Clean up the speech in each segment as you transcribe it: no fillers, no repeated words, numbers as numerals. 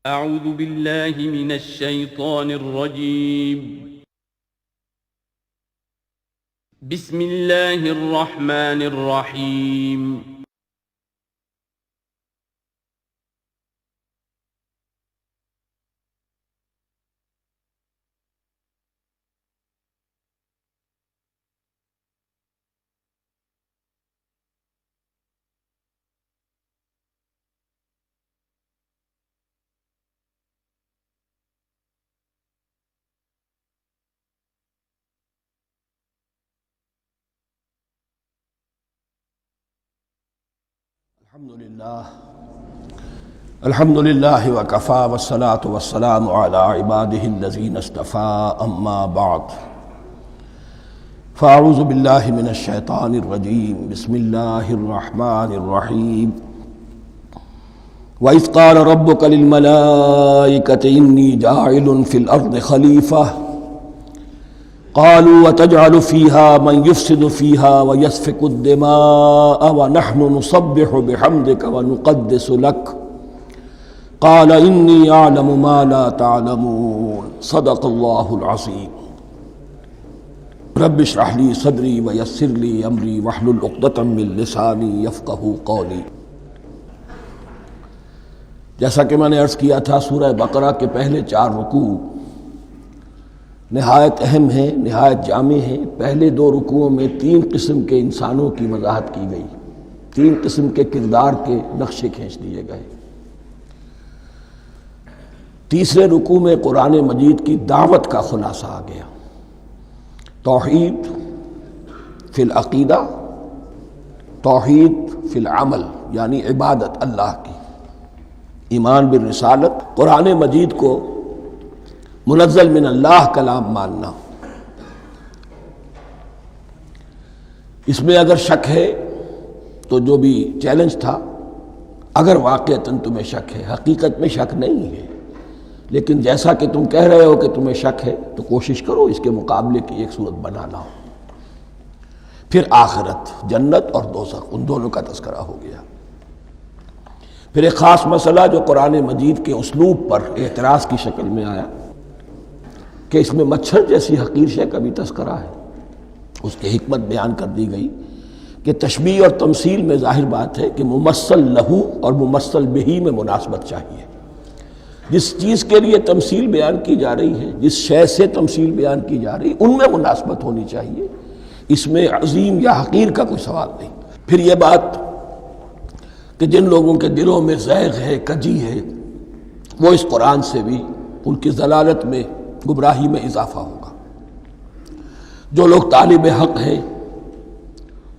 اعوذ باللہ من الشیطان الرجیم بسم اللہ الرحمن الرحیم الحمد للہ وکفی والصلاة والسلام علی عبادہ الذین اصطفی اما بعد فاعوذ باللہ من الشیطان الرجیم بسم اللہ الرحمن الرحیم وَإِذْ قَالَ رَبُّكَ لِلْمَلَائِكَةِ إِنِّي جَاعِلٌ فِي الْأَرْضِ خَلِيفَةً قالوا وتجعل فيها من يفسد فيها ويسفك الدماء ونحن نسبح بحمدك ونقدس لك قال إني أعلم ما لا تعلمون صدق الله العظيم رب اشرح لي صدري ويسر لي أمري واحلل عقدة من لساني يفقهوا قولي۔ جیسا کہ میں نے عرض کیا تھا، سورہ بقرہ کے پہلے 4 رکوع نہایت اہم ہیں، نہایت جامع ہیں۔ پہلے 2 رکوعوں میں 3 قسم کے انسانوں کی وضاحت کی گئی، 3 قسم کے کردار کے نقشے کھینچ دیے گئے۔ تیسرے رکوع میں قرآن مجید کی دعوت کا خلاصہ آ گیا، توحید فی العقیدہ، توحید فی العمل، یعنی عبادت اللہ کی، ایمان بالرسالت، قرآن مجید کو منزل من اللہ کلام ماننا۔ اس میں اگر شک ہے تو جو بھی چیلنج تھا، اگر واقعتاً تمہیں شک ہے، حقیقت میں شک نہیں ہے، لیکن جیسا کہ تم کہہ رہے ہو کہ تمہیں شک ہے تو کوشش کرو اس کے مقابلے کی ایک صورت بنانا ہو۔ پھر آخرت، جنت اور دوزخ، ان دونوں کا تذکرہ ہو گیا۔ پھر ایک خاص مسئلہ جو قرآن مجید کے اسلوب پر اعتراض کی شکل میں آیا کہ اس میں مچھر جیسی حقیر شے کا بھی تذکرہ ہے، اس کی حکمت بیان کر دی گئی کہ تشبیہ اور تمثیل میں ظاہر بات ہے کہ ممثل لہو اور ممثل بہی میں مناسبت چاہیے۔ جس چیز کے لیے تمثیل بیان کی جا رہی ہے، جس شے سے تمثیل بیان کی جا رہی ہے، ان میں مناسبت ہونی چاہیے، اس میں عظیم یا حقیر کا کوئی سوال نہیں۔ پھر یہ بات کہ جن لوگوں کے دلوں میں زیغ ہے، کجی ہے، وہ اس قرآن سے بھی ان کی ضلالت میں، گمراہی میں اضافہ ہوگا۔ جو لوگ طالب حق ہیں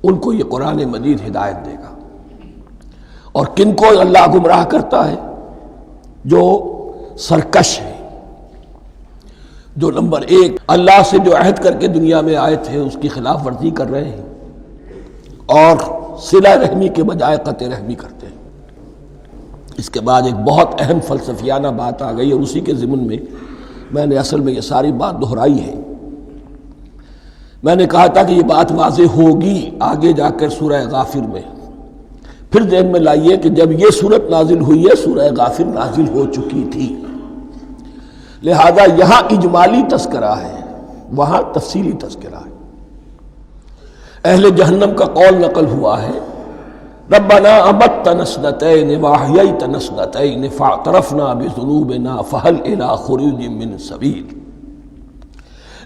ان کو یہ قرآن مجید ہدایت دے گا۔ اور کن کو اللہ گمراہ کرتا ہے؟ جو سرکش ہے، جو نمبر 1 اللہ سے جو عہد کر کے دنیا میں آئے تھے اس کی خلاف ورزی کر رہے ہیں اور صلہ رحمی کے بجائے قطع رحمی کرتے ہیں۔ اس کے بعد ایک بہت اہم فلسفیانہ بات آ گئی، اور اسی کے ضمن میں میں نے اصل میں یہ ساری بات دہرائی ہے۔ میں نے کہا تھا کہ یہ بات واضح ہوگی آگے جا کر سورہ غافر میں۔ پھر ذہن میں لائیے کہ جب یہ صورت نازل ہوئی ہے، سورہ غافر نازل ہو چکی تھی، لہذا یہاں اجمالی تذکرہ ہے، وہاں تفصیلی تذکرہ ہے۔ اہل جہنم کا قول نقل ہوا ہے، ربنا امتنا اثنتین واحییتنا اثنتین فاعترفنا بذنوبنا فہل الی خروج من سبیل۔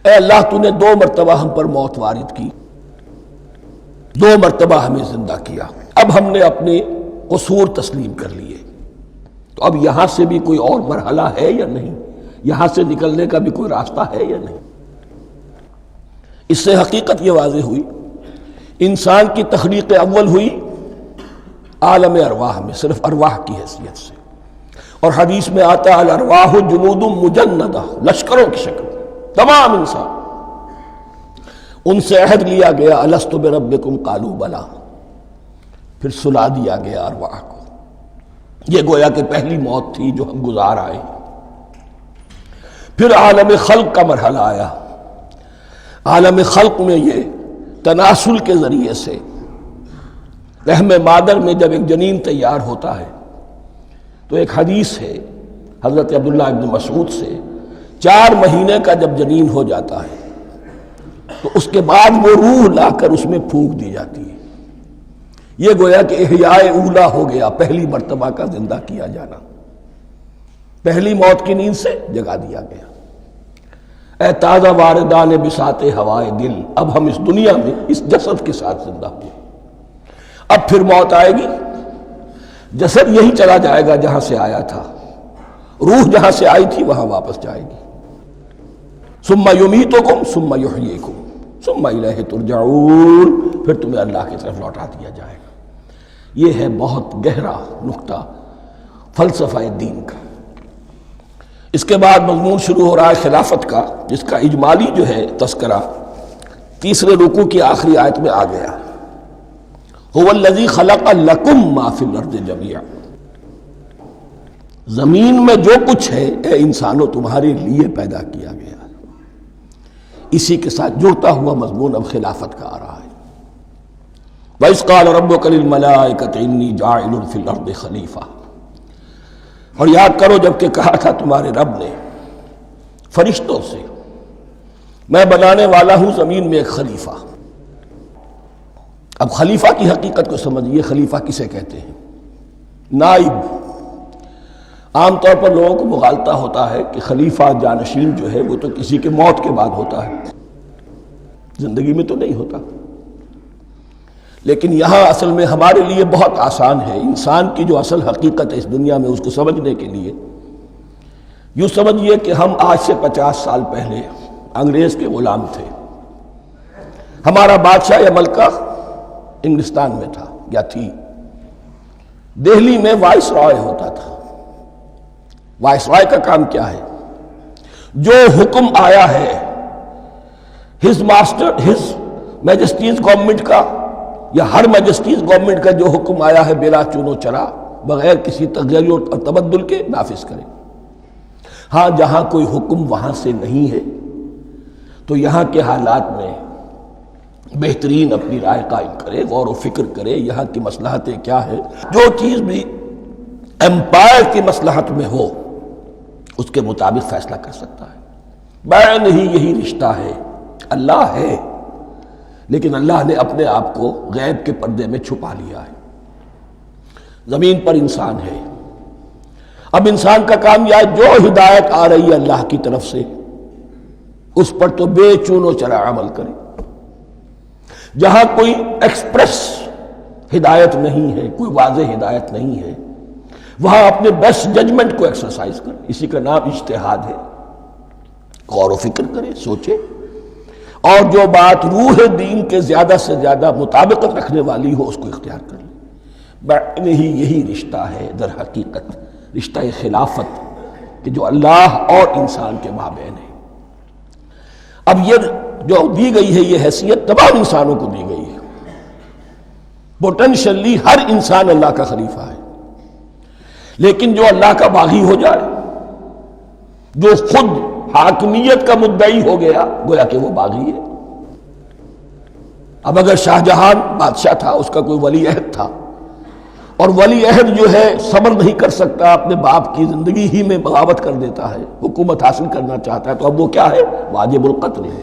اے اللہ، تو نے 2 مرتبہ ہم پر موت وارد کی، 2 مرتبہ ہمیں زندہ کیا، اب ہم نے اپنے قصور تسلیم کر لیے، تو اب یہاں سے بھی کوئی اور مرحلہ ہے یا نہیں؟ یہاں سے نکلنے کا بھی کوئی راستہ ہے یا نہیں؟ اس سے حقیقت یہ واضح ہوئی، انسان کی تخلیق اول ہوئی عالم ارواح میں، صرف ارواح کی حیثیت سے، اور حدیث میں آتا ہے الارواح جنود مجندہ، لشکروں کی شکل، تمام انسان۔ ان سے عہد لیا گیا الست بربکم قالوا بلا، پھر سلا دیا گیا ارواح کو۔ یہ گویا کہ پہلی موت تھی جو ہم گزار آئے۔ پھر عالم خلق کا مرحلہ آیا۔ عالم خلق میں یہ تناسل کے ذریعے سے رحم مادر میں جب ایک جنین تیار ہوتا ہے تو ایک حدیث ہے، حضرت عبداللہ ابن مسعود سے 4 مہینے کا جب جنین ہو جاتا ہے تو اس کے بعد وہ روح لا کر اس میں پھونک دی جاتی ہے. یہ گویا کہ احیاء اولا ہو گیا، پہلی مرتبہ کا زندہ کیا جانا، پہلی موت کی نیند سے جگا دیا گیا. اے تازہ واردان بساط ہوائے دل، اب ہم اس دنیا میں اس جسد کے ساتھ زندہ ہوئے، اب پھر موت آئے گی، جسد یہی چلا جائے گا جہاں سے آیا تھا، روح جہاں سے آئی تھی وہاں واپس جائے گی. ثم یمیتکم ثم یحییکم ثم الیہ ترجعون، پھر تمہیں اللہ کی طرف لوٹا دیا جائے گا. یہ ہے بہت گہرا نقطہ فلسفہ دین کا. اس کے بعد مضمون شروع ہو رہا ہے خلافت کا، جس کا اجمالی جو ہے تذکرہ تیسرے رکوع کی آخری آیت میں آ گیا. هو الذی خلق لکم ما فی الارض جمیعا، زمین میں جو کچھ ہے اے انسانوں تمہارے لیے پیدا کیا گیا. اسی کے ساتھ جڑتا ہوا مضمون اب خلافت کا آ رہا ہے. وَإِذْ قَالَ رَبُّكَ لِلْمَلَائِكَةِ إِنِّي جَاعِلٌ فِي الْأَرْضِ خَلِيفَةً، اور یاد کرو جب کہ کہا تھا تمہارے رب نے فرشتوں سے میں بنانے والا ہوں زمین میں ایک خلیفہ. اب خلیفہ کی حقیقت کو سمجھیے. خلیفہ کسے کہتے ہیں؟ نائب. عام طور پر لوگوں کو مغالطہ ہوتا ہے کہ خلیفہ جانشین جو ہے وہ تو کسی کے موت کے بعد ہوتا ہے، زندگی میں تو نہیں ہوتا. لیکن یہاں اصل میں ہمارے لیے بہت آسان ہے. انسان کی جو اصل حقیقت ہے اس دنیا میں، اس کو سمجھنے کے لیے یوں سمجھیے کہ ہم آج سے 50 سال پہلے انگریز کے غلام تھے. ہمارا بادشاہ یا ملکہ انگلستان میں تھا یا تھی. دہلی میں وائس رائے ہوتا تھا. وائس رائے کا کام کیا ہے؟ جو حکم آیا ہے ہز میجسٹیز گورنمنٹ کا یا ہر میجسٹیز گورنمنٹ کا جو حکم آیا ہے بلا چون و چرا، بغیر کسی تغیر اور تبدل کے نافذ کرے. ہاں جہاں کوئی حکم وہاں سے نہیں ہے تو یہاں کے حالات میں بہترین اپنی رائے قائم کرے، غور و فکر کرے یہاں کی مصلحتیں کیا ہے. جو چیز بھی امپائر کی مصلحت میں ہو اس کے مطابق فیصلہ کر سکتا ہے. بین ہی یہی رشتہ ہے. اللہ ہے لیکن اللہ نے اپنے آپ کو غیب کے پردے میں چھپا لیا ہے. زمین پر انسان ہے. اب انسان کا کام یہ ہے جو ہدایت آ رہی ہے اللہ کی طرف سے اس پر تو بے چون و چرا عمل کرے. جہاں کوئی ایکسپریس ہدایت نہیں ہے، کوئی واضح ہدایت نہیں ہے، وہاں اپنے بیسٹ ججمنٹ کو ایکسرسائز کرے. اسی کا نام اجتہاد ہے. غور و فکر کرے، سوچے، اور جو بات روح دین کے زیادہ سے زیادہ مطابقت رکھنے والی ہو اس کو اختیار کر لے. بین ہی یہی رشتہ ہے در حقیقت رشتہ خلافت کہ جو اللہ اور انسان کے مابین ہے. اب یہ جو دی گئی ہے یہ حیثیت تمام انسانوں کو دی گئی ہے. پوٹینشلی ہر انسان اللہ کا خلیفہ ہے. لیکن جو اللہ کا باغی ہو جائے، جو خود حاکمیت کا مدعی ہو گیا، گویا کہ وہ باغی ہے. اب اگر شاہ جہان بادشاہ تھا، اس کا کوئی ولی عہد تھا، اور ولی عہد جو ہے صبر نہیں کر سکتا، اپنے باپ کی زندگی ہی میں بغاوت کر دیتا ہے، حکومت حاصل کرنا چاہتا ہے، تو اب وہ کیا ہے؟ واجب القتل ہے.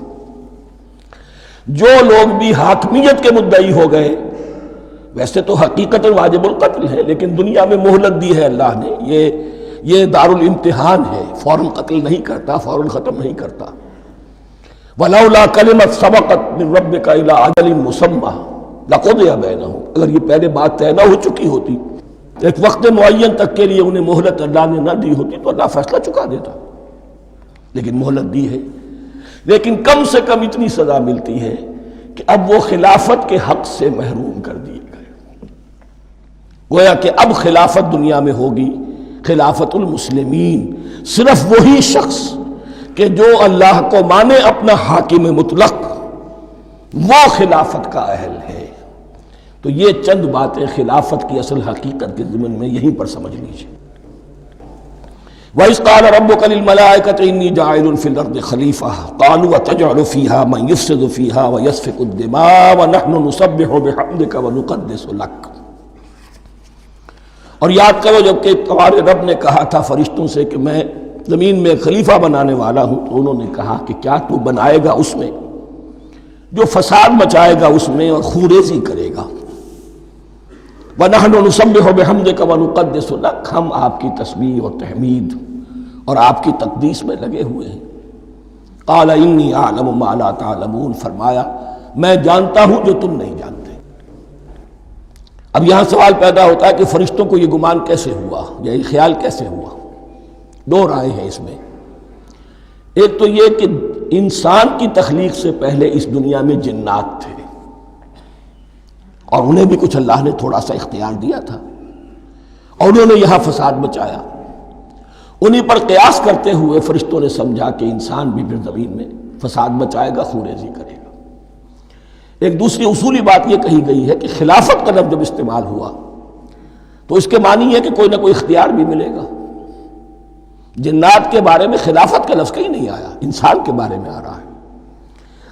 جو لوگ بھی حاکمیت کے مدعی ہو گئے، ویسے تو حقیقت واجب القتل ہے لیکن دنیا میں مہلت دی ہے اللہ نے. یہ دار الامتحان ہے. فوراً قتل نہیں کرتا، فوراً ختم نہیں کرتا. وَلَوْلَا كَلِمَةٌ سَبَقَتْ مِن رَبِّكَ إِلَىٰ أَجَلٍ مُّسَمًّى لَقُضِيَ بَيْنَهُمْ، اگر یہ پہلے بات طے نہ ہو چکی ہوتی، ایک وقت معین تک کے لیے انہیں مہلت اللہ نے نہ دی ہوتی تو اللہ فیصلہ چکا دیتا. لیکن مہلت دی ہے. لیکن کم سے کم اتنی سزا ملتی ہے کہ اب وہ خلافت کے حق سے محروم کر دیے گئے. گویا کہ اب خلافت دنیا میں ہوگی خلافت المسلمین. صرف وہی شخص کہ جو اللہ کو مانے اپنا حاکم مطلق، وہ خلافت کا اہل ہے. تو یہ چند باتیں خلافت کی اصل حقیقت کے ضمن میں یہیں پر سمجھ لیجیے. وَإِذْ قَالَ رَبُّكَ لِلْمَلَائِكَةِ إِنِّي جَاعِلٌ فِي الْأَرْضِ خَلِيفَةً قَالُوا أَتَجْعَلُ فِيهَا مَن يُفْسِدُ فِيهَا وَيَسْفِكُ الدِّمَاءَ وَنَحْنُ نُسَبِّحُ بِحَمْدِكَ وَنُقَدِّسُ لَكَ. اور یاد کرو جب کہ تمہارے رب نے کہا تھا فرشتوں سے کہ میں زمین میں خلیفہ بنانے والا ہوں، تو انہوں نے کہا کہ کیا تو بنائے گا اس میں جو فساد مچائے گا اس میں اور خوریزی کرے گا؟ وَنَحْنُ نُسَبِّحُ بِحَمْدِكَ وَنُقَدِّسُ لَكَ، ہم آپ کی تسبیح اور تحمید اور آپ کی تقدیس میں لگے ہوئے ہیں۔ قَالَ إِنِّي أَعْلَمُ مَا لَا تَعْلَمُونَ، فرمایا میں جانتا ہوں جو تم نہیں جانتے۔ اب یہاں سوال پیدا ہوتا ہے کہ فرشتوں کو یہ گمان کیسے ہوا، یا یہ خیال کیسے ہوا؟ دو رائے ہیں اس میں۔ ایک تو یہ کہ انسان کی تخلیق سے پہلے اس دنیا میں جنات تھے، اور انہیں بھی کچھ اللہ نے تھوڑا سا اختیار دیا تھا، اور انہوں نے یہاں فساد مچایا۔ انہی پر قیاس کرتے ہوئے فرشتوں نے سمجھا کہ انسان بھی پھر زمین میں فساد مچائے گا، خوریزی کرے گا۔ ایک دوسری اصولی بات یہ کہی گئی ہے کہ خلافت کا لفظ جب استعمال ہوا تو اس کے معنی ہے کہ کوئی نہ کوئی اختیار بھی ملے گا۔ جنات کے بارے میں خلافت کا لفظ کہیں نہیں آیا، انسان کے بارے میں آ رہا ہے۔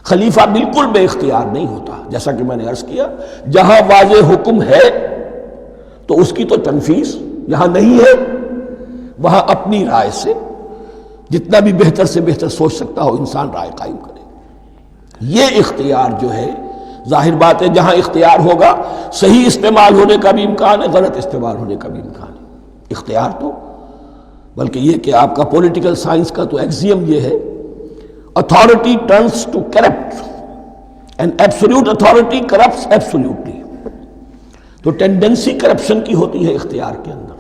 خلیفہ بالکل بے اختیار نہیں ہوتا، جیسا کہ میں نے عرض کیا، جہاں واضح حکم ہے تو اس کی تو تنفیذ، یہاں نہیں ہے وہاں اپنی رائے سے جتنا بھی بہتر سے بہتر سوچ سکتا ہو انسان رائے قائم کرے۔ یہ اختیار جو ہے، ظاہر بات ہے جہاں اختیار ہوگا صحیح استعمال ہونے کا بھی امکان ہے، غلط استعمال ہونے کا بھی امکان ہے۔ اختیار تو بلکہ یہ کہ آپ کا پولیٹیکل سائنس کا تو ایکسیم یہ ہے، authority turns to corrupt and absolute authority corrupts absolutely۔ تو ٹینڈنسی کرپشن کی ہوتی ہے اختیار کے اندر۔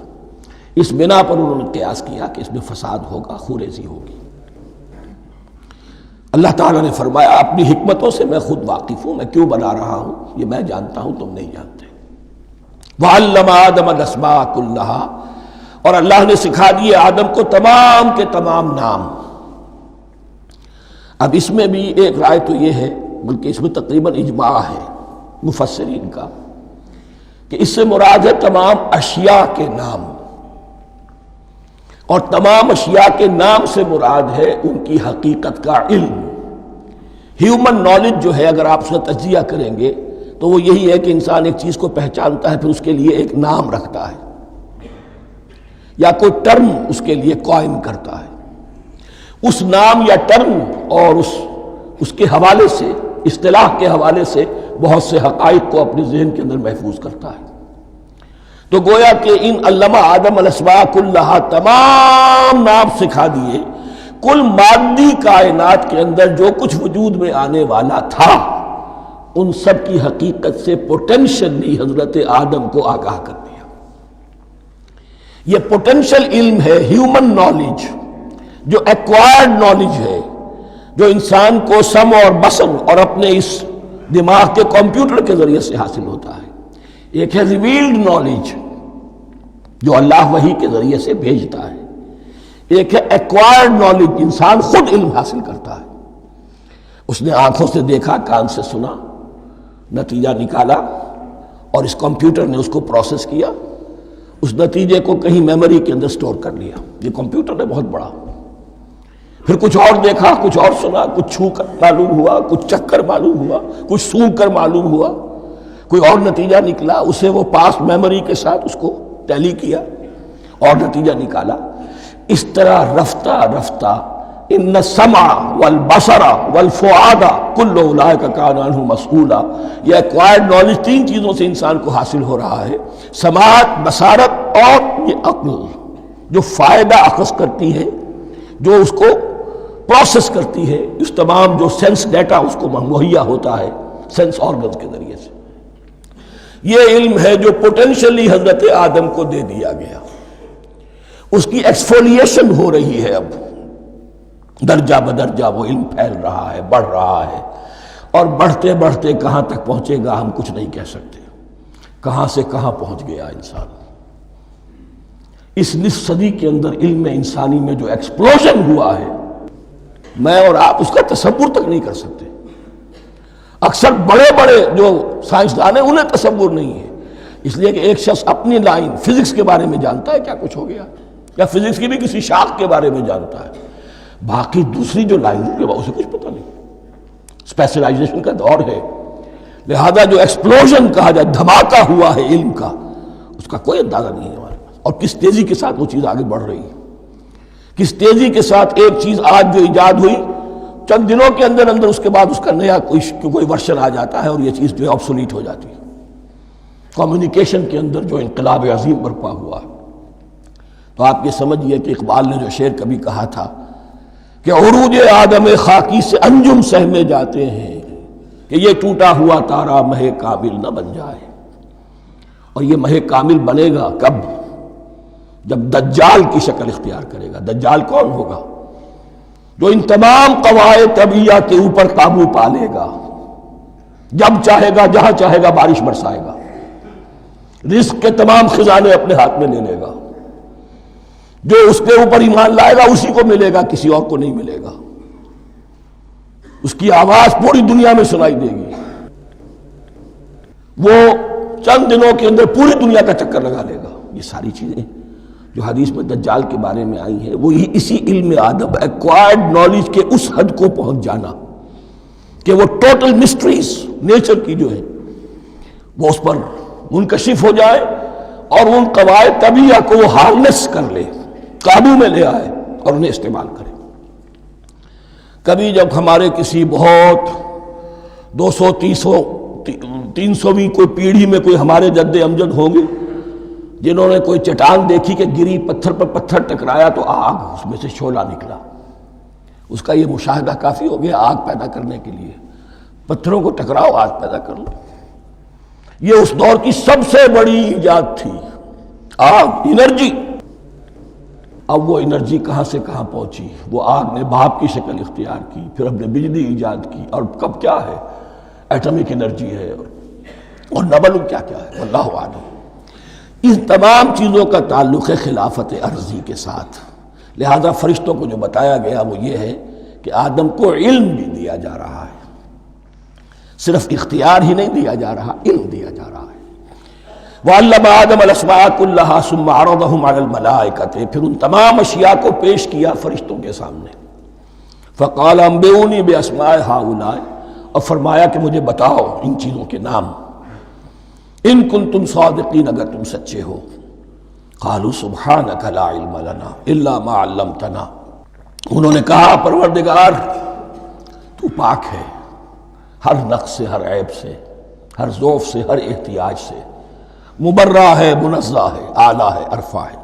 اس بنا پر انہوں نے قیاس کیا کہ اس میں فساد ہوگا، خوریزی ہوگی۔ اللہ تعالیٰ نے فرمایا اپنی حکمتوں سے میں خود واقف ہوں، میں کیوں بنا رہا ہوں یہ میں جانتا ہوں، تم نہیں جانتے۔ وَعَلَّمَ آدَمَ الْأَسْمَاءَ كُلَّهَا، اور اللہ نے سکھا دیے آدم کو تمام کے تمام نام۔ اب اس میں بھی ایک رائے تو یہ ہے، بلکہ اس میں تقریباً اجماع ہے مفسرین کا، کہ اس سے مراد ہے تمام اشیاء کے نام، اور تمام اشیاء کے نام سے مراد ہے ان کی حقیقت کا علم۔ ہیومن نالج جو ہے، اگر آپ اس کا تجزیہ کریں گے تو وہ یہی ہے کہ انسان ایک چیز کو پہچانتا ہے، پھر اس کے لیے ایک نام رکھتا ہے یا کوئی ٹرم اس کے لیے قائم کرتا ہے۔ اس نام یا ٹرم اور اس کے حوالے سے، اصطلاح کے حوالے سے بہت سے حقائق کو اپنے ذہن کے اندر محفوظ کرتا ہے۔ تو گویا کہ ان علمہ آدم الاسماء کلہا، تمام نام سکھا دیے کل مادی کائنات کے اندر جو کچھ وجود میں آنے والا تھا، ان سب کی حقیقت سے پوٹینشلی حضرت آدم کو آگاہ کر دیا۔ یہ پوٹینشل علم ہے، ہیومن نالج، جو ایکوائرڈ نالج ہے، جو انسان کو سم اور بصر اور اپنے اس دماغ کے کمپیوٹر کے ذریعے سے حاصل ہوتا ہے۔ ایک ہے ریویلڈ نالج جو اللہ وحی کے ذریعے سے بھیجتا ہے، ایک ہے ایکوائرڈ نالج، انسان خود علم حاصل کرتا ہے۔ اس نے آنکھوں سے دیکھا، کان سے سنا، نتیجہ نکالا، اور اس کمپیوٹر نے اس کو پروسیس کیا، اس نتیجے کو کہیں میموری کے اندر سٹور کر لیا۔ یہ کمپیوٹر ہے بہت بڑا۔ پھر کچھ اور دیکھا، کچھ اور سنا، کچھ چھو کر معلوم ہوا، کچھ چکھ کر معلوم ہوا، کچھ سونگھ کر معلوم ہوا، کوئی اور نتیجہ نکلا، اسے وہ پاس میموری کے ساتھ اس کو ٹیلی کیا اور نتیجہ نکالا۔ اس طرح رفتہ رفتہ ان السمع والبصر والفؤاد کل اولئک کان عنہ مسئولا، یہ ایکوائرڈ نالج تین چیزوں سے انسان کو حاصل ہو رہا ہے، سماعت، بصارت اور یہ عقل، جو فائدہ اخذ کرتی ہے، جو اس کو پروسیس کرتی ہے، اس تمام جو سینس ڈیٹا اس کو مہیا ہوتا ہے سینس آرگنز کے ذریعے سے۔ یہ علم ہے جو پوٹینشلی حضرت آدم کو دے دیا گیا۔ اس کی ایکسفولیشن ہو رہی ہے، اب درجہ بدرجہ وہ علم پھیل رہا ہے، بڑھ رہا ہے، اور بڑھتے بڑھتے کہاں تک پہنچے گا ہم کچھ نہیں کہہ سکتے۔ کہاں سے کہاں پہنچ گیا انسان۔ اس نصف صدی کے اندر علم انسانی میں جو ایکسپلوژن ہوا ہے، میں اور آپ اس کا تصور تک نہیں کر سکتے۔ اکثر بڑے بڑے جو سائنسدان ہیں انہیں تصور نہیں ہے، اس لیے کہ ایک شخص اپنی لائن فزکس کے بارے میں جانتا ہے کیا کچھ ہو گیا، یا فزکس کی بھی کسی شاخ کے بارے میں جانتا ہے، باقی دوسری جو لائن ہے اسے کچھ پتہ نہیں۔ اسپیشلائزیشن کا دور ہے، لہذا جو ایکسپلوژن کہا جائے، دھماکہ ہوا ہے علم کا، اس کا کوئی اندازہ نہیں ہے ہمارے۔ اور کس تیزی کے ساتھ وہ چیز آگے بڑھ رہی ہے، کس تیزی کے ساتھ ایک چیز آج جو ایجاد ہوئی چند دنوں کے اندر اندر اس کے بعد اس کا نیا کوئی ورشن آ جاتا ہے اور یہ چیز جو ہے آبسولیٹ ہو جاتی ہے۔ کمیونیکیشن کے اندر جو انقلاب عظیم برپا ہوا، تو آپ یہ سمجھیے کہ اقبال نے جو شعر کبھی کہا تھا کہ عروج آدم خاکی سے انجم سہمے جاتے ہیں کہ یہ ٹوٹا ہوا تارا مہ کامل نہ بن جائے، اور یہ مہ کامل بنے گا کب؟ جب دجال کی شکل اختیار کرے گا۔ دجال کون ہوگا؟ جو ان تمام قواعد طبیعہ کے اوپر قابو پا لے گا، جب چاہے گا جہاں چاہے گا بارش برسائے گا، رزق کے تمام خزانے اپنے ہاتھ میں لے لے گا، جو اس کے اوپر ایمان لائے گا اسی کو ملے گا، کسی اور کو نہیں ملے گا، اس کی آواز پوری دنیا میں سنائی دے گی، وہ چند دنوں کے اندر پوری دنیا کا چکر لگا لے گا۔ یہ ساری چیزیں جو حدیث میں دجال کے بارے میں آئی ہیں وہ اسی علم آدم ایکوائرڈ نالج کے اس حد کو پہنچ جانا کہ وہ ٹوٹل مسٹریز نیچر کی جو ہے وہ اس پر منکشف ہو جائے اور ان قواعد طبیعہ کو وہ ہارنس کر لے، قابو میں لے آئے اور انہیں استعمال کرے۔ کبھی جب ہمارے کسی بہت 200-300ویں کوئی پیڑھی میں کوئی ہمارے جد امجد ہوں گے جنہوں نے کوئی چٹان دیکھی کہ گری، پتھر پر پتھر ٹکرایا تو آگ اس میں سے شعلہ نکلا، اس کا یہ مشاہدہ کافی ہو گیا آگ پیدا کرنے کے لیے۔ پتھروں کو ٹکراؤ آگ پیدا کر لو، یہ اس دور کی سب سے بڑی ایجاد تھی، آگ، انرجی۔ اب وہ انرجی کہاں سے کہاں پہنچی، وہ آگ نے بھاپ کی شکل اختیار کی، پھر ہم نے بجلی ایجاد کی، اور کب کیا ہے ایٹمک انرجی ہے اور نہ معلوم کیا کیا ہے، واللہ اعلم۔ ان تمام چیزوں کا تعلق ہے خلافت ارضی کے ساتھ، لہذا فرشتوں کو جو بتایا گیا وہ یہ ہے کہ آدم کو علم بھی دیا جا رہا ہے، صرف اختیار ہی نہیں دیا جا رہا، علم دیا جا رہا ہے۔ وَعَلَّمَ آدَمَ الْأَسْمَاءَ كُلَّهَا ثُمَّ عَرَضَهُمْ عَلَى الْمَلَائِكَةِ، پھر ان تمام اشیاء کو پیش کیا فرشتوں کے سامنے۔ فَقَالَ أَنبِئُونِي بِأَسْمَاءِ هَؤُلَاءِ، اور فرمایا کہ مجھے بتاؤ ان چیزوں کے نام، ان کنتم صادقین، اگر تم سچے ہو۔ قالوا سبحانک لا علم لنا الا ما علمتنا، انہوں نے کہا پروردگار تو پاک ہے ہر نقص سے، ہر عیب سے، ہر ضعف سے، ہر احتیاج سے، مبرہ ہے، منزہ ہے، اعلیٰ ہے، ارفع ہے۔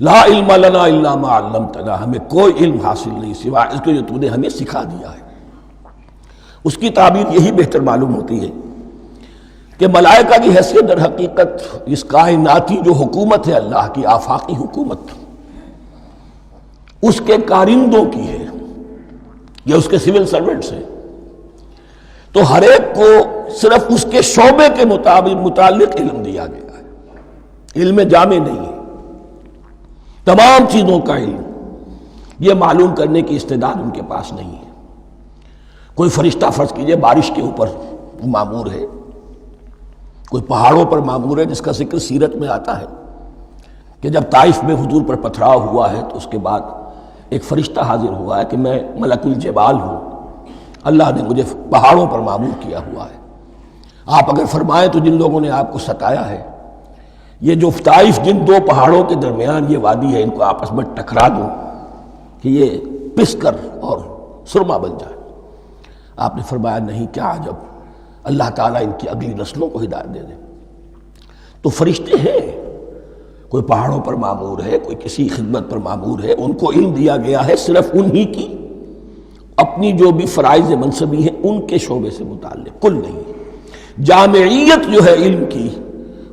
لا علم لنا الا ما علمتنا، ہمیں کوئی علم حاصل نہیں سوائے اس کے جو تو نے ہمیں سکھا دیا ہے۔ اس کی تعبیر یہی بہتر معلوم ہوتی ہے کہ ملائکہ کی حیثیت در حقیقت اس کائناتی جو حکومت ہے اللہ کی آفاقی حکومت، اس کے کارندوں کی ہے، یہ اس کے سول سرونٹس ہیں، تو ہر ایک کو صرف اس کے شعبے کے متعلق علم دیا گیا ہے، علم جامع نہیں ہے، تمام چیزوں کا علم یہ معلوم کرنے کی استعداد ان کے پاس نہیں ہے۔ کوئی فرشتہ فرض کیجئے بارش کے اوپر مامور ہے، کوئی پہاڑوں پر مامور ہے، جس کا ذکر سیرت میں آتا ہے کہ جب طائف میں حضور پر پتھراؤ ہوا ہے تو اس کے بعد ایک فرشتہ حاضر ہوا ہے کہ میں ملک الجبال ہوں، اللہ نے مجھے پہاڑوں پر مامور کیا ہوا ہے، آپ اگر فرمائیں تو جن لوگوں نے آپ کو ستایا ہے، یہ جو طائف جن دو پہاڑوں کے درمیان یہ وادی ہے، ان کو آپس میں ٹکرا دو کہ یہ پس کر اور سرما بن جائے۔ آپ نے فرمایا نہیں، کیا عجب، اللہ تعالیٰ ان کی اگلی نسلوں کو ہدایت دے دے۔ تو فرشتے ہیں، کوئی پہاڑوں پر مامور ہے، کوئی کسی خدمت پر مامور ہے، ان کو علم دیا گیا ہے صرف انہی کی اپنی جو بھی فرائض منصبی ہیں ان کے شعبے سے متعلق، کل نہیں۔ جامعیت جو ہے علم کی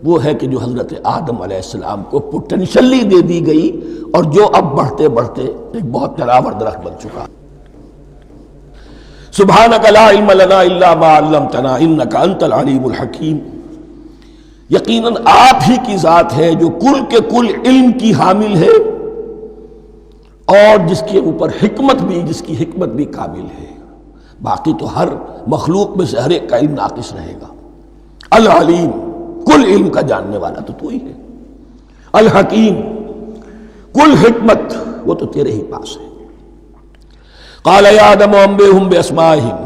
وہ ہے کہ جو حضرت آدم علیہ السلام کو پوٹینشلی دے دی گئی اور جو اب بڑھتے بڑھتے ایک بہت جلاور درخت بن چکا۔ سبحانک لا علم لنا الا ما علمتنا انک انت العلیم الحکیم، یقیناً آپ ہی کی ذات ہے جو کل کے کل علم کی حامل ہے اور جس کے اوپر حکمت بھی، جس کی حکمت بھی کامل ہے، باقی تو ہر مخلوق میں سے ہر ایک کا علم ناقص رہے گا۔ العلیم، کل علم کا جاننے والا تو ہی ہے، الحکیم، کل حکمت وہ تو تیرے ہی پاس ہے۔ قال یا آدم انبئہم باسمائہم،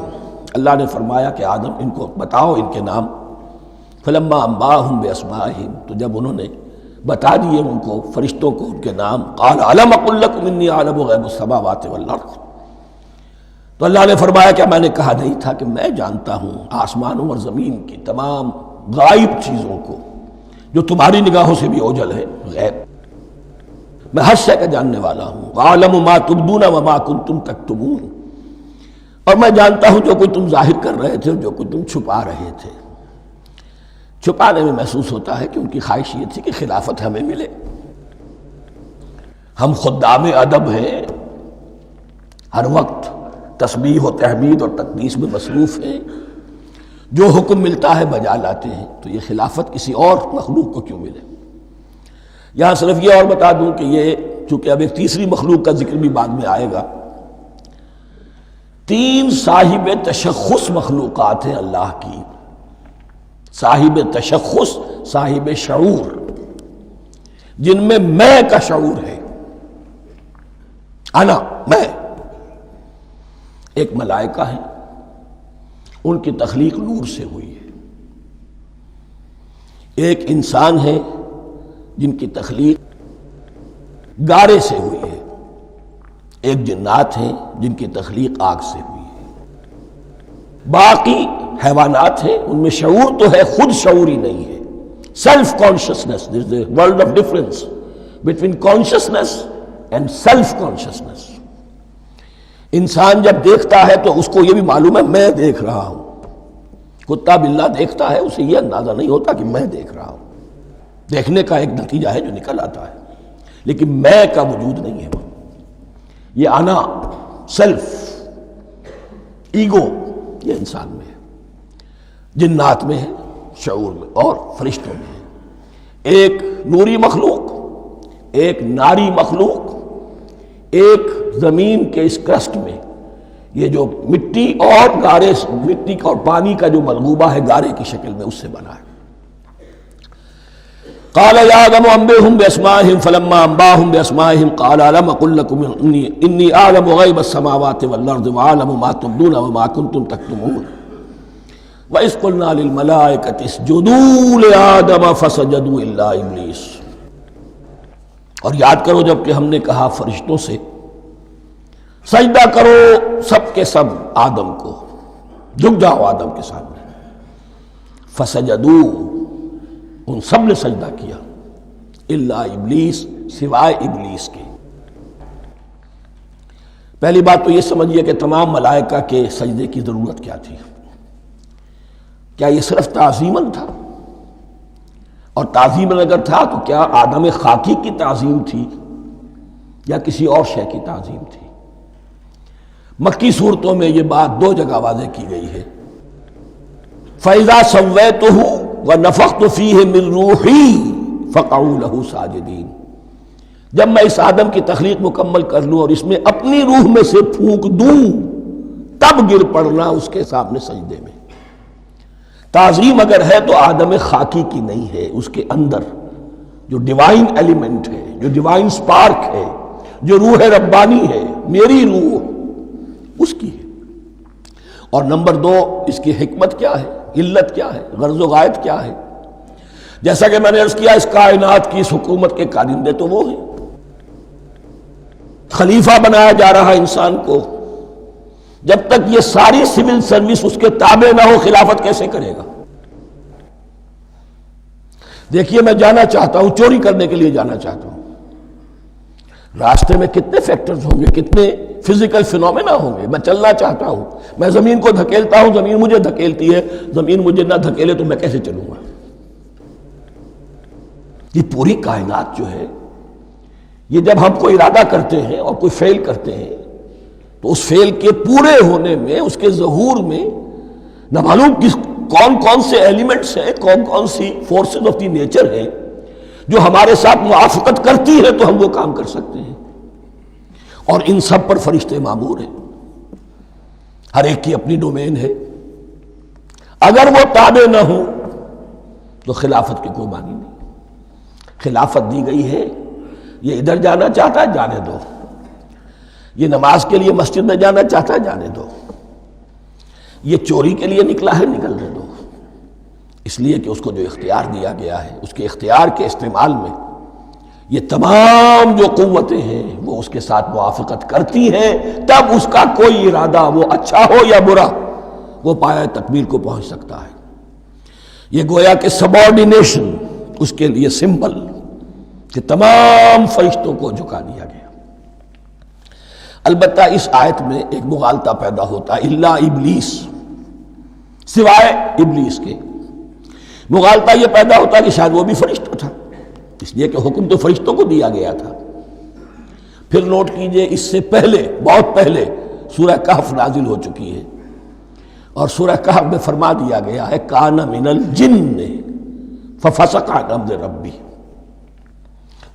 اللہ نے فرمایا کہ آدم ان کو بتاؤ ان کے نام۔ فلما انباہم باسمائہم، تو جب انہوں نے بتا دیے ان کو فرشتوں کو ان کے نام. قال الم اقل لکم انی اعلم غیب السماوات والارض. تو اللہ نے فرمایا کہ میں نے کہا نہیں تھا کہ میں جانتا ہوں آسمانوں اور زمین کی تمام غائب چیزوں کو جو تمہاری نگاہوں سے بھی اوجھل ہے. غیب میں ہر شے کا جاننے والا ہوں. وَأَعْلَمُ مَا تُبْدُونَ وَمَا كُنْتُمْ تَكْتُمُونَ. اور میں جانتا ہوں جو کوئی تم ظاہر کر رہے تھے اور جو کوئی تم چھپا رہے تھے. چھپانے میں محسوس ہوتا ہے کہ ان کی خواہش یہ تھی کہ خلافت ہمیں ملے. ہم خدام ادب ہیں، ہر وقت تسبیح و تحمید اور تقدیس میں مصروف ہیں، جو حکم ملتا ہے بجا لاتے ہیں. تو یہ خلافت کسی اور مخلوق کو کیوں ملے؟ یہاں صرف یہ اور بتا دوں کہ یہ چونکہ اب ایک تیسری مخلوق کا ذکر بھی بعد میں آئے گا. 3 صاحب تشخص مخلوقات ہیں اللہ کی. صاحب تشخص، صاحب شعور، جن میں میں کا شعور ہے. انا، میں. ایک ملائکہ ہیں، ان کی تخلیق نور سے ہوئی ہے. ایک انسان ہے جن کی تخلیق گارے سے ہوئی ہے. ایک جنات ہیں جن کی تخلیق آگ سے ہوئی ہے. باقی حیوانات ہیں، ان میں شعور تو ہے، خود شعور ہی نہیں ہے. Self consciousness, there is a world of difference between consciousness and self consciousness. انسان جب دیکھتا ہے تو اس کو یہ بھی معلوم ہے میں دیکھ رہا ہوں. کتا بلہ دیکھتا ہے، اسے یہ اندازہ نہیں ہوتا کہ میں دیکھ رہا ہوں. دیکھنے کا ایک نتیجہ ہے جو نکل آتا ہے، لیکن میں کا وجود نہیں ہے. یہ انا، سیلف، ایگو، یہ انسان میں ہے، جنات میں ہے، شعور میں، اور فرشتوں میں ہے. ایک نوری مخلوق، ایک ناری مخلوق، ایک زمین کے اس کرسٹ میں یہ جو مٹی اور گارے، مٹی اور پانی کا جو ملغوبہ ہے گارے کی شکل میں، اس سے بنا ہے. قال يا آدم انبئهم بأسمائهم فلما انبأهم بأسمائهم قال ألم أقل لكم إني أعلم غيب السماوات والأرض وأعلم ما تبدون وما كنتم تكتمون وإذ قلنا للملائكة اسجدوا لآدم فسجدوا إلا إبليس. اور یاد کرو جب کہ ہم نے کہا فرشتوں سے سجدہ کرو سب کے سب آدم کو، جھک جاؤ آدم کے سامنے. فسجدوا، ان سب نے سجدہ کیا. الا ابلیس، سوائے ابلیس کے. پہلی بات تو یہ سمجھیے کہ تمام ملائکہ کے سجدے کی ضرورت کیا تھی. کیا یہ صرف تعظیماً تھا؟ اور تعظیماً اگر تھا تو کیا آدم خاکی کی تعظیم تھی یا کسی اور شے کی تعظیم تھی؟ مکی صورتوں میں یہ بات 2 جگہ واضح کی گئی ہے. فَإِذَا سَوَّيْتُهُ وَنَفَخْتُ فِيهِ مِن رُوحِي فَقَعُوا لَهُ سَاجِدِينَ. جب میں اس آدم کی تخلیق مکمل کر لوں اور اس میں اپنی روح میں سے پھونک دوں، تب گر پڑنا اس کے سامنے سجدے میں. تعظیم اگر ہے تو آدم خاکی کی نہیں ہے، اس کے اندر جو ڈیوائن ایلیمنٹ ہے، جو ڈیوائن سپارک ہے، جو روح ربانی ہے، میری روح، اس کی ہے. اور نمبر 2، اس کی حکمت کیا ہے، علت کیا ہے، غرض و غایت کیا ہے؟ جیسا کہ میں نے عرض کیا، اس کائنات کی اس حکومت کے کارندے تو وہ ہیں. خلیفہ بنایا جا رہا انسان کو، جب تک یہ ساری سول سروس اس کے تابع نہ ہو خلافت کیسے کرے گا؟ دیکھیے میں جانا چاہتا ہوں، چوری کرنے کے لیے جانا چاہتا ہوں، راستے میں کتنے فیکٹرز ہوں گے، کتنے فزیکل فینومینا ہوں گے. میں چلنا چاہتا ہوں، میں زمین کو دھکیلتا ہوں، زمین مجھے دھکیلتی ہے، زمین مجھے نہ دھکیلے تو میں کیسے چلوں گا؟ یہ پوری کائنات جو ہے، یہ جب ہم کوئی ارادہ کرتے ہیں اور کوئی فعل کرتے ہیں تو اس فعل کے پورے ہونے میں، اس کے ظہور میں نہ معلوم کون کون سے ایلیمنٹس ہیں، کون کون سی فورسز آف دی نیچر ہیں جو ہمارے ساتھ موافقت کرتی ہے تو ہم وہ کام کر سکتے ہیں. اور ان سب پر فرشتے مامور ہیں، ہر ایک کی اپنی ڈومین ہے. اگر وہ تابع نہ ہوں تو خلافت کی کوئی معنی نہیں. خلافت دی گئی ہے، یہ ادھر جانا چاہتا ہے جانے دو، یہ نماز کے لیے مسجد میں جانا چاہتا ہے جانے دو، یہ چوری کے لیے نکلا ہے نکلنے دو. اس لیے کہ اس کو جو اختیار دیا گیا ہے، اس کے اختیار کے استعمال میں یہ تمام جو قوتیں ہیں وہ اس کے ساتھ موافقت کرتی ہیں، تب اس کا کوئی ارادہ وہ اچھا ہو یا برا وہ پایہ تکمیل کو پہنچ سکتا ہے۔ یہ گویا کہ سبارڈینیشن اس کے لیے سمبل کہ تمام فرشتوں کو جھکا دیا گیا۔ البتہ اس آیت میں ایک مغالطہ پیدا ہوتا ہے، الا ابلیس، سوائے ابلیس کے۔ مغالطہ یہ پیدا ہوتا ہے کہ شاید وہ بھی فرشتہ تھا، اس لیے کہ حکم تو فرشتوں کو دیا گیا تھا۔ پھر نوٹ کیجئے اس سے پہلے، بہت پہلے سورہ کہف نازل ہو چکی ہے، اور سورہ کہف میں فرما دیا گیا ہے کان من الجن ففسق عن امر ربی،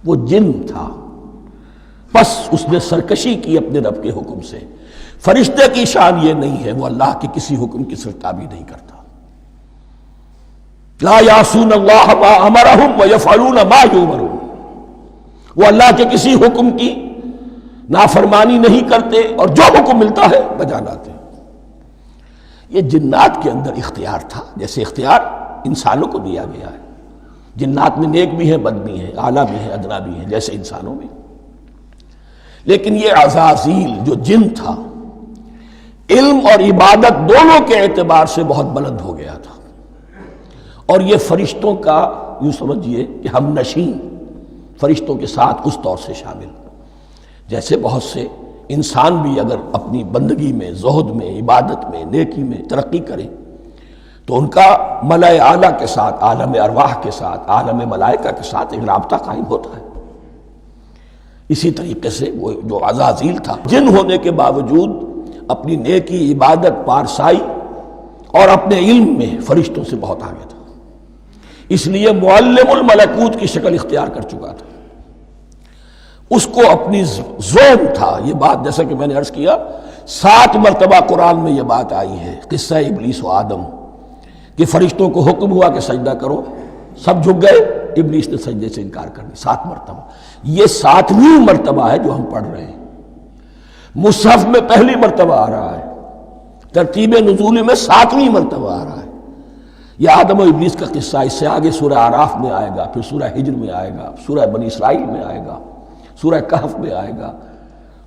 وہ جن تھا پس اس نے سرکشی کی اپنے رب کے حکم سے۔ فرشتے کی شان یہ نہیں ہے، وہ اللہ کے کسی حکم کی سرتابی نہیں کرتا۔ لا یعصون اللہ ما امرہم ویفعلون ما یؤمرون، وہ اللہ کے کسی حکم کی نافرمانی نہیں کرتے اور جو حکم ملتا ہے بجا لاتے ہیں۔ یہ جنات کے اندر اختیار تھا، جیسے اختیار انسانوں کو دیا گیا ہے۔ جنات میں نیک بھی ہیں، بد بھی ہیں، اعلیٰ بھی ہیں، ادنا بھی ہیں، جیسے انسانوں میں۔ لیکن یہ عزازیل جو جن تھا، علم اور عبادت دونوں کے اعتبار سے بہت بلند ہو گیا تھا، اور یہ فرشتوں کا یوں سمجھیے کہ ہم نشین، فرشتوں کے ساتھ اس طور سے شامل، جیسے بہت سے انسان بھی اگر اپنی بندگی میں، زہد میں، عبادت میں، نیکی میں ترقی کریں تو ان کا ملائے اعلیٰ کے ساتھ، عالم ارواح کے ساتھ، عالم ملائکہ کے ساتھ ایک رابطہ قائم ہوتا ہے۔ اسی طریقے سے وہ جو عزازیل تھا، جن ہونے کے باوجود اپنی نیکی، عبادت، پارسائی اور اپنے علم میں فرشتوں سے بہت آگے تھا، اس لیے معلم الملکوت کی شکل اختیار کر چکا تھا۔ اس کو اپنی زوم تھا، یہ بات جیسا کہ میں نے عرض کیا 7 مرتبہ قرآن میں یہ بات آئی ہے، قصہ ابلیس و آدم، کہ فرشتوں کو حکم ہوا کہ سجدہ کرو، سب جھک گئے، ابلیس نے سجدے سے انکار کر دی 7 مرتبہ۔ یہ 7ویں مرتبہ ہے جو ہم پڑھ رہے ہیں، مصحف میں پہلی مرتبہ آ رہا ہے، ترتیب نزول میں 7ویں مرتبہ آ رہا ہے۔ یہ آدم و ابلیس کا قصہ اس سے آگے سورہ اعراف میں آئے گا، پھر سورہ ہجر میں آئے گا، سورہ بنی اسرائیل میں آئے گا، سورہ کہف میں آئے گا،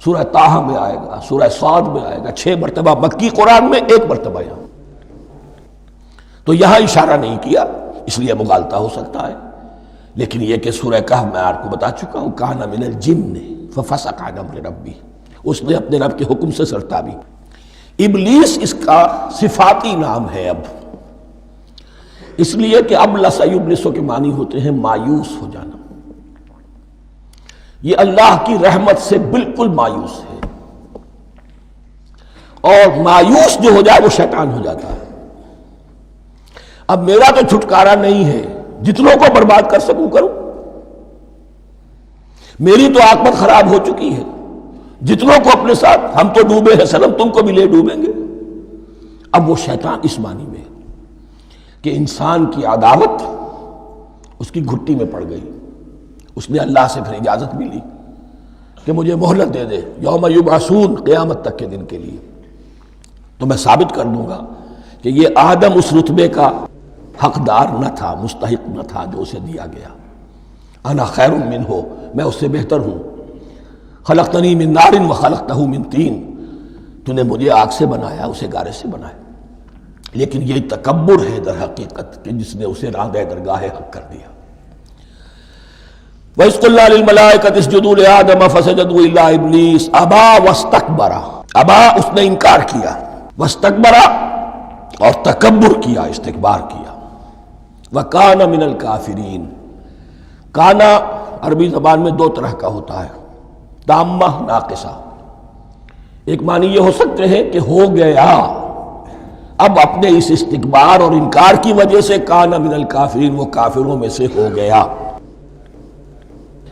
سورہ طٰہٰ میں آئے گا، سورہ صاد میں آئے گا، 6 مرتبہ مکی قرآن میں، 1 مرتبہ یہاں۔ تو یہاں اشارہ نہیں کیا، اس لیے مغالطہ ہو سکتا ہے، لیکن یہ کہ سورہ کہف میں آپ کو بتا چکا ہوں کان من الجن ففسق عن امر ربی، اس نے اپنے رب کے حکم سے سرتابی۔ ابلیس اس کا صفاتی نام ہے اب، اس لیے کہ اب لسیبلسو کے معنی ہوتے ہیں مایوس ہو جانا۔ یہ اللہ کی رحمت سے بالکل مایوس ہے، اور مایوس جو ہو جائے وہ شیطان ہو جاتا ہے۔ اب میرا تو چھٹکارا نہیں ہے، جتنوں کو برباد کر سکوں کروں، میری تو عاقبت خراب ہو چکی ہے، جتنوں کو اپنے ساتھ، ہم تو ڈوبے ہیں سنم، تم کو بھی لے ڈوبیں گے۔ اب وہ شیطان اس معنی میں کہ انسان کی عداوت اس کی گھٹی میں پڑ گئی، اس نے اللہ سے پھر اجازت بھی لی کہ مجھے مہلت دے دے، یوم یبعثون، قیامت تک کے دن کے لیے، تو میں ثابت کر دوں گا کہ یہ آدم اس رتبے کا حقدار نہ تھا، مستحق نہ تھا جو اسے دیا گیا۔ انا خیر منہ، میں اس سے بہتر ہوں۔ خلقتنی من نار وخلقتہ من طین، تو نے مجھے آگ سے بنایا، اسے گارے سے بنایا۔ لیکن یہ تکبر ہے در حقیقت کہ جس نے اسے راندہ درگاہ حق کر دیا۔ وَإِذْ قُلْنَا لِلْمَلَائِكَةِ اسْجُدُوا لِآدَمَ فَسَجَدُوا إِلَّا إِبْلِيسَ أَبَىٰ وَاسْتَكْبَرَ، ابا اس نے انکار کیا، واستکبر اور تکبر کیا، استکبار کیا، وَكَانَ مِنَ الْكَافِرِينَ۔ کانا عربی زبان میں 2 طرح کا ہوتا ہے، تامہ، ناقصہ۔ ایک معنی یہ ہو سکتے ہیں کہ ہو گیا، اب اپنے اس استکبار اور انکار کی وجہ سے کانا من الکافرین، وہ کافروں میں سے ہو گیا۔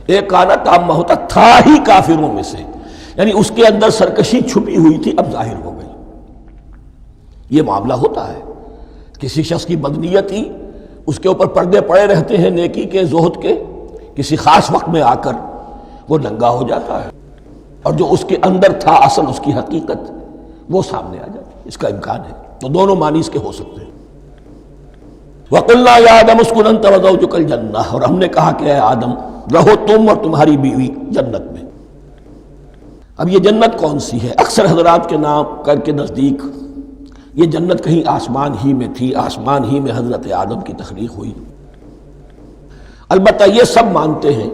ایک کانا تامہ ہوتا تھا ہی کافروں میں سے، یعنی اس کے اندر سرکشی چھپی ہوئی تھی، اب ظاہر ہو گئی۔ یہ معاملہ ہوتا ہے، کسی شخص کی بدنیتی اس کے اوپر پردے پڑے رہتے ہیں نیکی کے، زہد کے، کسی خاص وقت میں آ کر وہ ننگا ہو جاتا ہے، اور جو اس کے اندر تھا اصل، اس کی حقیقت، وہ سامنے آ جاتی ہے۔ اس کا امکان ہے، تو دونوں معنی اس کے ہو سکتے ہیں۔ وَقُلْنَا يَا آدَمُ اسْكُنْ أَنْتَ وَزَوْجُكَ الْجَنَّةَ، اور ہم نے کہا کہ اے آدم رہو تم اور تمہاری بیوی جنت میں۔ اب یہ جنت کون سی ہے؟ اکثر حضرات کے نام کر کے نزدیک یہ جنت کہیں آسمان ہی میں تھی، آسمان ہی میں حضرت آدم کی تخلیق ہوئی۔ البتہ یہ سب مانتے ہیں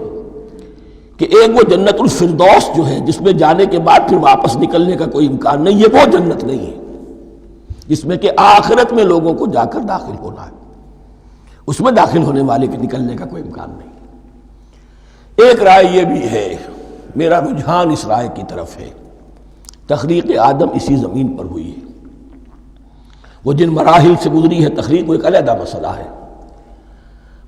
کہ ایک وہ جنت الفردوس جو ہے جس میں جانے کے بعد پھر واپس نکلنے کا کوئی امکان نہیں، یہ وہ جنت نہیں ہے جس میں کہ آخرت میں لوگوں کو جا کر داخل ہونا ہے، اس میں داخل ہونے والے کے نکلنے کا کوئی امکان نہیں۔ ایک رائے یہ بھی ہے، میرا رجحان اس رائے کی طرف ہے، تخلیق آدم اسی زمین پر ہوئی ہے۔ وہ جن مراحل سے گزری ہے تخلیق وہ ایک علیحدہ مسئلہ ہے۔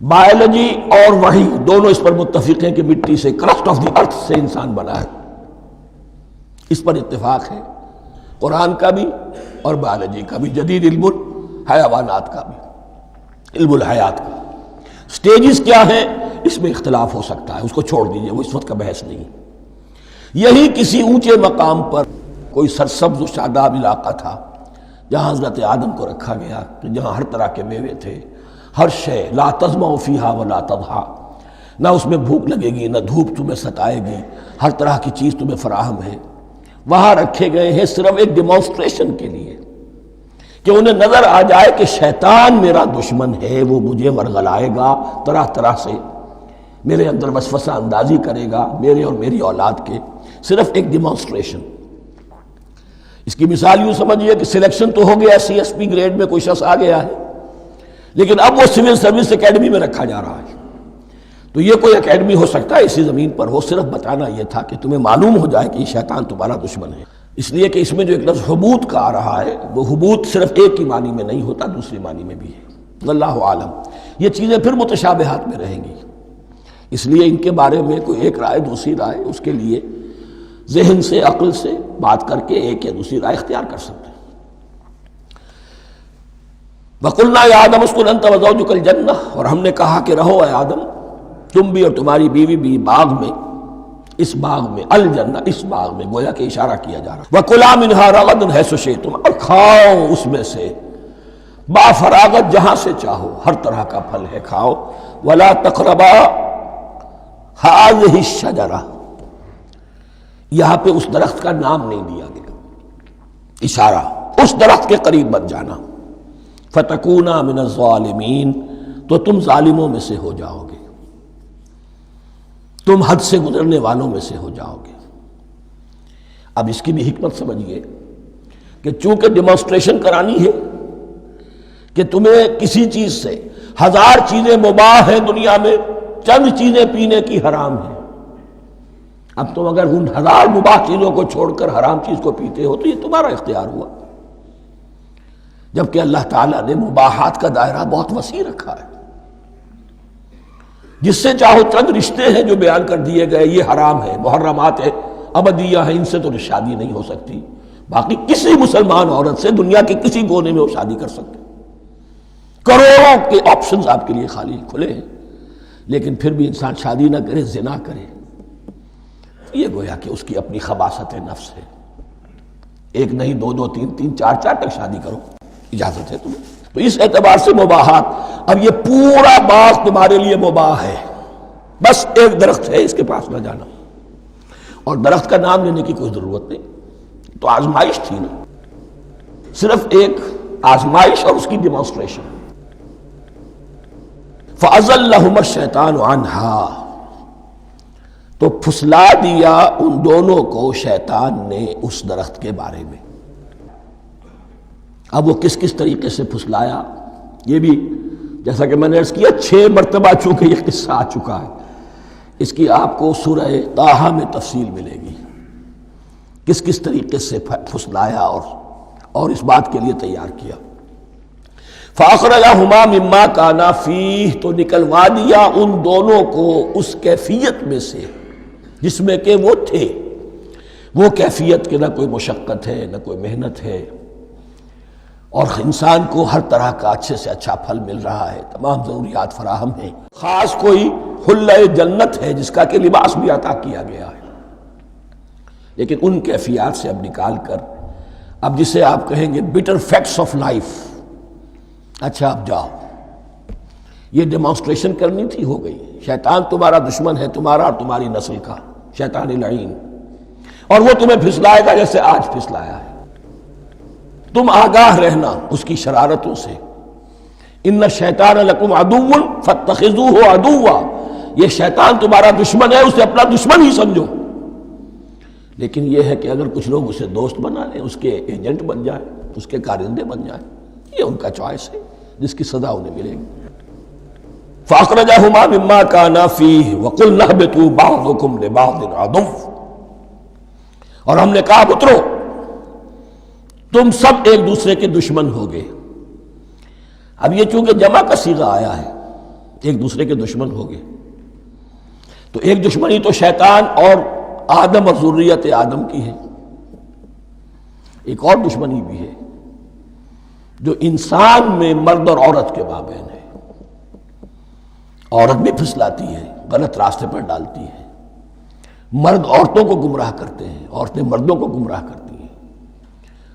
بایولوجی اور وحی دونوں اس پر متفق ہیں کہ مٹی سے، کرسٹ آف دی ارتھ سے انسان بنا ہے، اس پر اتفاق ہے، قرآن کا بھی اور بایولوجی کا بھی، جدید علم الحیوانات کا بھی، علم الحیات کا۔ سٹیجز کیا ہیں اس میں اختلاف ہو سکتا ہے، اس کو چھوڑ دیجئے، وہ اس وقت کا بحث نہیں۔ یہی کسی اونچے مقام پر کوئی سرسبز و شاداب علاقہ تھا جہاں حضرت آدم کو رکھا گیا، جہاں ہر طرح کے میوے تھے، ہر شے، لا تظمأ فیہا ولا تضحیٰ، نہ اس میں بھوک لگے گی نہ دھوپ تمہیں ستائے گی، ہر طرح کی چیز تمہیں فراہم ہے۔ وہاں رکھے گئے ہیں صرف ایک ڈیمانسٹریشن کے لیے کہ انہیں نظر آ جائے کہ شیطان میرا دشمن ہے، وہ مجھے ورغلائے گا، طرح طرح سے میرے اندر وسوسہ اندازی کرے گا، میرے اور میری اولاد کے، صرف ایک ڈیمانسٹریشن۔ اس کی مثال یوں سمجھیے کہ سلیکشن تو ہو گیا، سی ایس پی گریڈ میں کوئی شخص آ گیا ہے، لیکن اب وہ سول سروس اکیڈمی میں رکھا جا رہا ہے۔ تو یہ کوئی اکیڈمی ہو سکتا ہے اسی زمین پر ہو، صرف بتانا یہ تھا کہ تمہیں معلوم ہو جائے کہ یہ شیطان تمہارا دشمن ہے۔ اس لیے کہ اس میں جو ایک لفظ حبوط کا آ رہا ہے، وہ حبوط صرف ایک ہی معنی میں نہیں ہوتا، دوسری معنی میں بھی ہے۔ واللہ عالم، یہ چیزیں پھر متشابہات میں رہیں گی، اس لیے ان کے بارے میں کوئی ایک رائے دوسری رائے، اس کے لیے ذہن سے، عقل سے بات کر کے ایک یا دوسری رائے اختیار کر سکتے ہیں۔ وَقُلْنَا يَا آدَمُ اسْكُنْ أَنْتَ وَزَوْجُكَ الْجَنَّةَ، اور ہم نے کہا کہ رہو اے آدم تم بھی اور تمہاری بیوی بھی باغ میں، اس باغ میں، الجنہ اس باغ میں، گویا کہ اشارہ کیا جا رہا ہے۔ وَكُلَا مِنْهَا رَغَدًا حَيْثُ شِئْتُمْ، اور کھاؤ اس میں سے با فراغت جہاں سے چاہو، ہر طرح کا پھل ہے کھاؤ۔ وَلَا تَقْرَبَا هَٰذِهِ الشَّجَرَةَ، یہاں پہ اس درخت کا نام نہیں دیا گیا، اشارہ اس درخت کے قریب مت جانا۔ فَتَكُونَا مِنَ الظَّالِمِينَ، تو تم ظالموں میں سے ہو جاؤ گے، تم حد سے گزرنے والوں میں سے ہو جاؤ گے۔ اب اس کی بھی حکمت سمجھیے کہ چونکہ ڈیمانسٹریشن کرانی ہے کہ تمہیں کسی چیز سے، ہزار چیزیں مباح ہیں دنیا میں، چند چیزیں پینے کی حرام ہیں، اب تم اگر ان ہزار مباح چیزوں کو چھوڑ کر حرام چیز کو پیتے ہو تو یہ تمہارا اختیار ہوا، جبکہ اللہ تعالیٰ نے مباحات کا دائرہ بہت وسیع رکھا ہے۔ جس سے چاہو چند رشتے ہیں جو بیان کر دیے گئے، یہ حرام ہے، محرمات ہے، ابدیہ ہیں، ان سے تو شادی نہیں ہو سکتی، باقی کسی مسلمان عورت سے دنیا کے کسی کونے میں وہ شادی کر سکتے، کروڑوں کے آپشنز آپ کے لیے خالی کھلے ہیں، لیکن پھر بھی انسان شادی نہ کرے، زنا کرے، یہ گویا کہ اس کی اپنی خباثت نفس ہے۔ ایک نہیں، دو دو، تین تین، چار چار تک شادی کرو، اجازت ہے تمہیں۔ تو اس اعتبار سے مباحات، اب یہ پورا باغ تمہارے لیے مباح ہے، بس ایک درخت ہے اس کے پاس نہ جانا، اور درخت کا نام لینے کی کوئی ضرورت نہیں، تو آزمائش تھی نا، صرف ایک آزمائش اور اس کی ڈیمانسٹریشن۔ فَأَزَلَّهُمَا الشَّيْطَانُ عَنْهَا، تو پھسلا دیا ان دونوں کو شیطان نے اس درخت کے بارے میں۔ اب وہ کس کس طریقے سے پھسلایا، یہ بھی جیسا کہ میں نے عرض کیا 6 مرتبہ چونکہ یہ قصہ آ چکا ہے، اس کی آپ کو سورہ طٰہٰ میں تفصیل ملے گی، کس کس طریقے سے پھسلایا اور اس بات کے لیے تیار کیا۔ فَأَخْرَجَهُمَا مِمَّا كَانَا فِيهِ، تو نکلوا دیا ان دونوں کو اس کیفیت میں سے جس میں کہ وہ تھے، وہ کیفیت کہ نہ کوئی مشقت ہے نہ کوئی محنت ہے، اور انسان کو ہر طرح کا اچھے سے اچھا پھل مل رہا ہے، تمام ضروریات فراہم ہیں، خاص کوئی حلہ جنت ہے جس کا کہ لباس بھی عطا کیا گیا ہے، لیکن ان کیفیات سے اب نکال کر، اب جسے آپ کہیں گے bitter facts of life، اچھا اب جاؤ یہ ڈیمانسٹریشن کرنی تھی، ہو گئی۔ شیطان تمہارا دشمن ہے، تمہارا اور تمہاری نسل کا، شیطان لعین، اور وہ تمہیں پھسلائے گا جیسے آج پھسلایا ہے۔ تم آگاہ رہنا اس کی شرارتوں سے۔ ان الشیطان لکم عدو فاتخذوہ عدوا، یہ شیطان تمہارا دشمن ہے، اسے اپنا دشمن ہی سمجھو۔ لیکن یہ ہے کہ اگر کچھ لوگ اسے دوست بنا لیں، اس کے ایجنٹ بن جائیں، اس کے کارندے بن جائیں، یہ ان کا چوائس ہے جس کی سزا انہیں ملے گی۔ فَأَخْرَجَهُمَا مِمَّا كَانَا فِيهِ وَقُلْنَا اهْبِطُوا بَعْضُكُمْ لِبَعْضٍ عَدُوٌّ، اور ہم نے کہا اترو، تم سب ایک دوسرے کے دشمن ہوگے۔ اب یہ چونکہ جمع کا صیغہ آیا ہے، ایک دوسرے کے دشمن ہوگے، تو ایک دشمنی تو شیطان اور آدم اور ذریت آدم کی ہے، ایک اور دشمنی بھی ہے جو انسان میں مرد اور عورت کے مابین ہے۔ عورت بھی پھسلاتی ہے، غلط راستے پر ڈالتی ہے، مرد عورتوں کو گمراہ کرتے ہیں، عورتیں مردوں کو گمراہ کرتی ہیں۔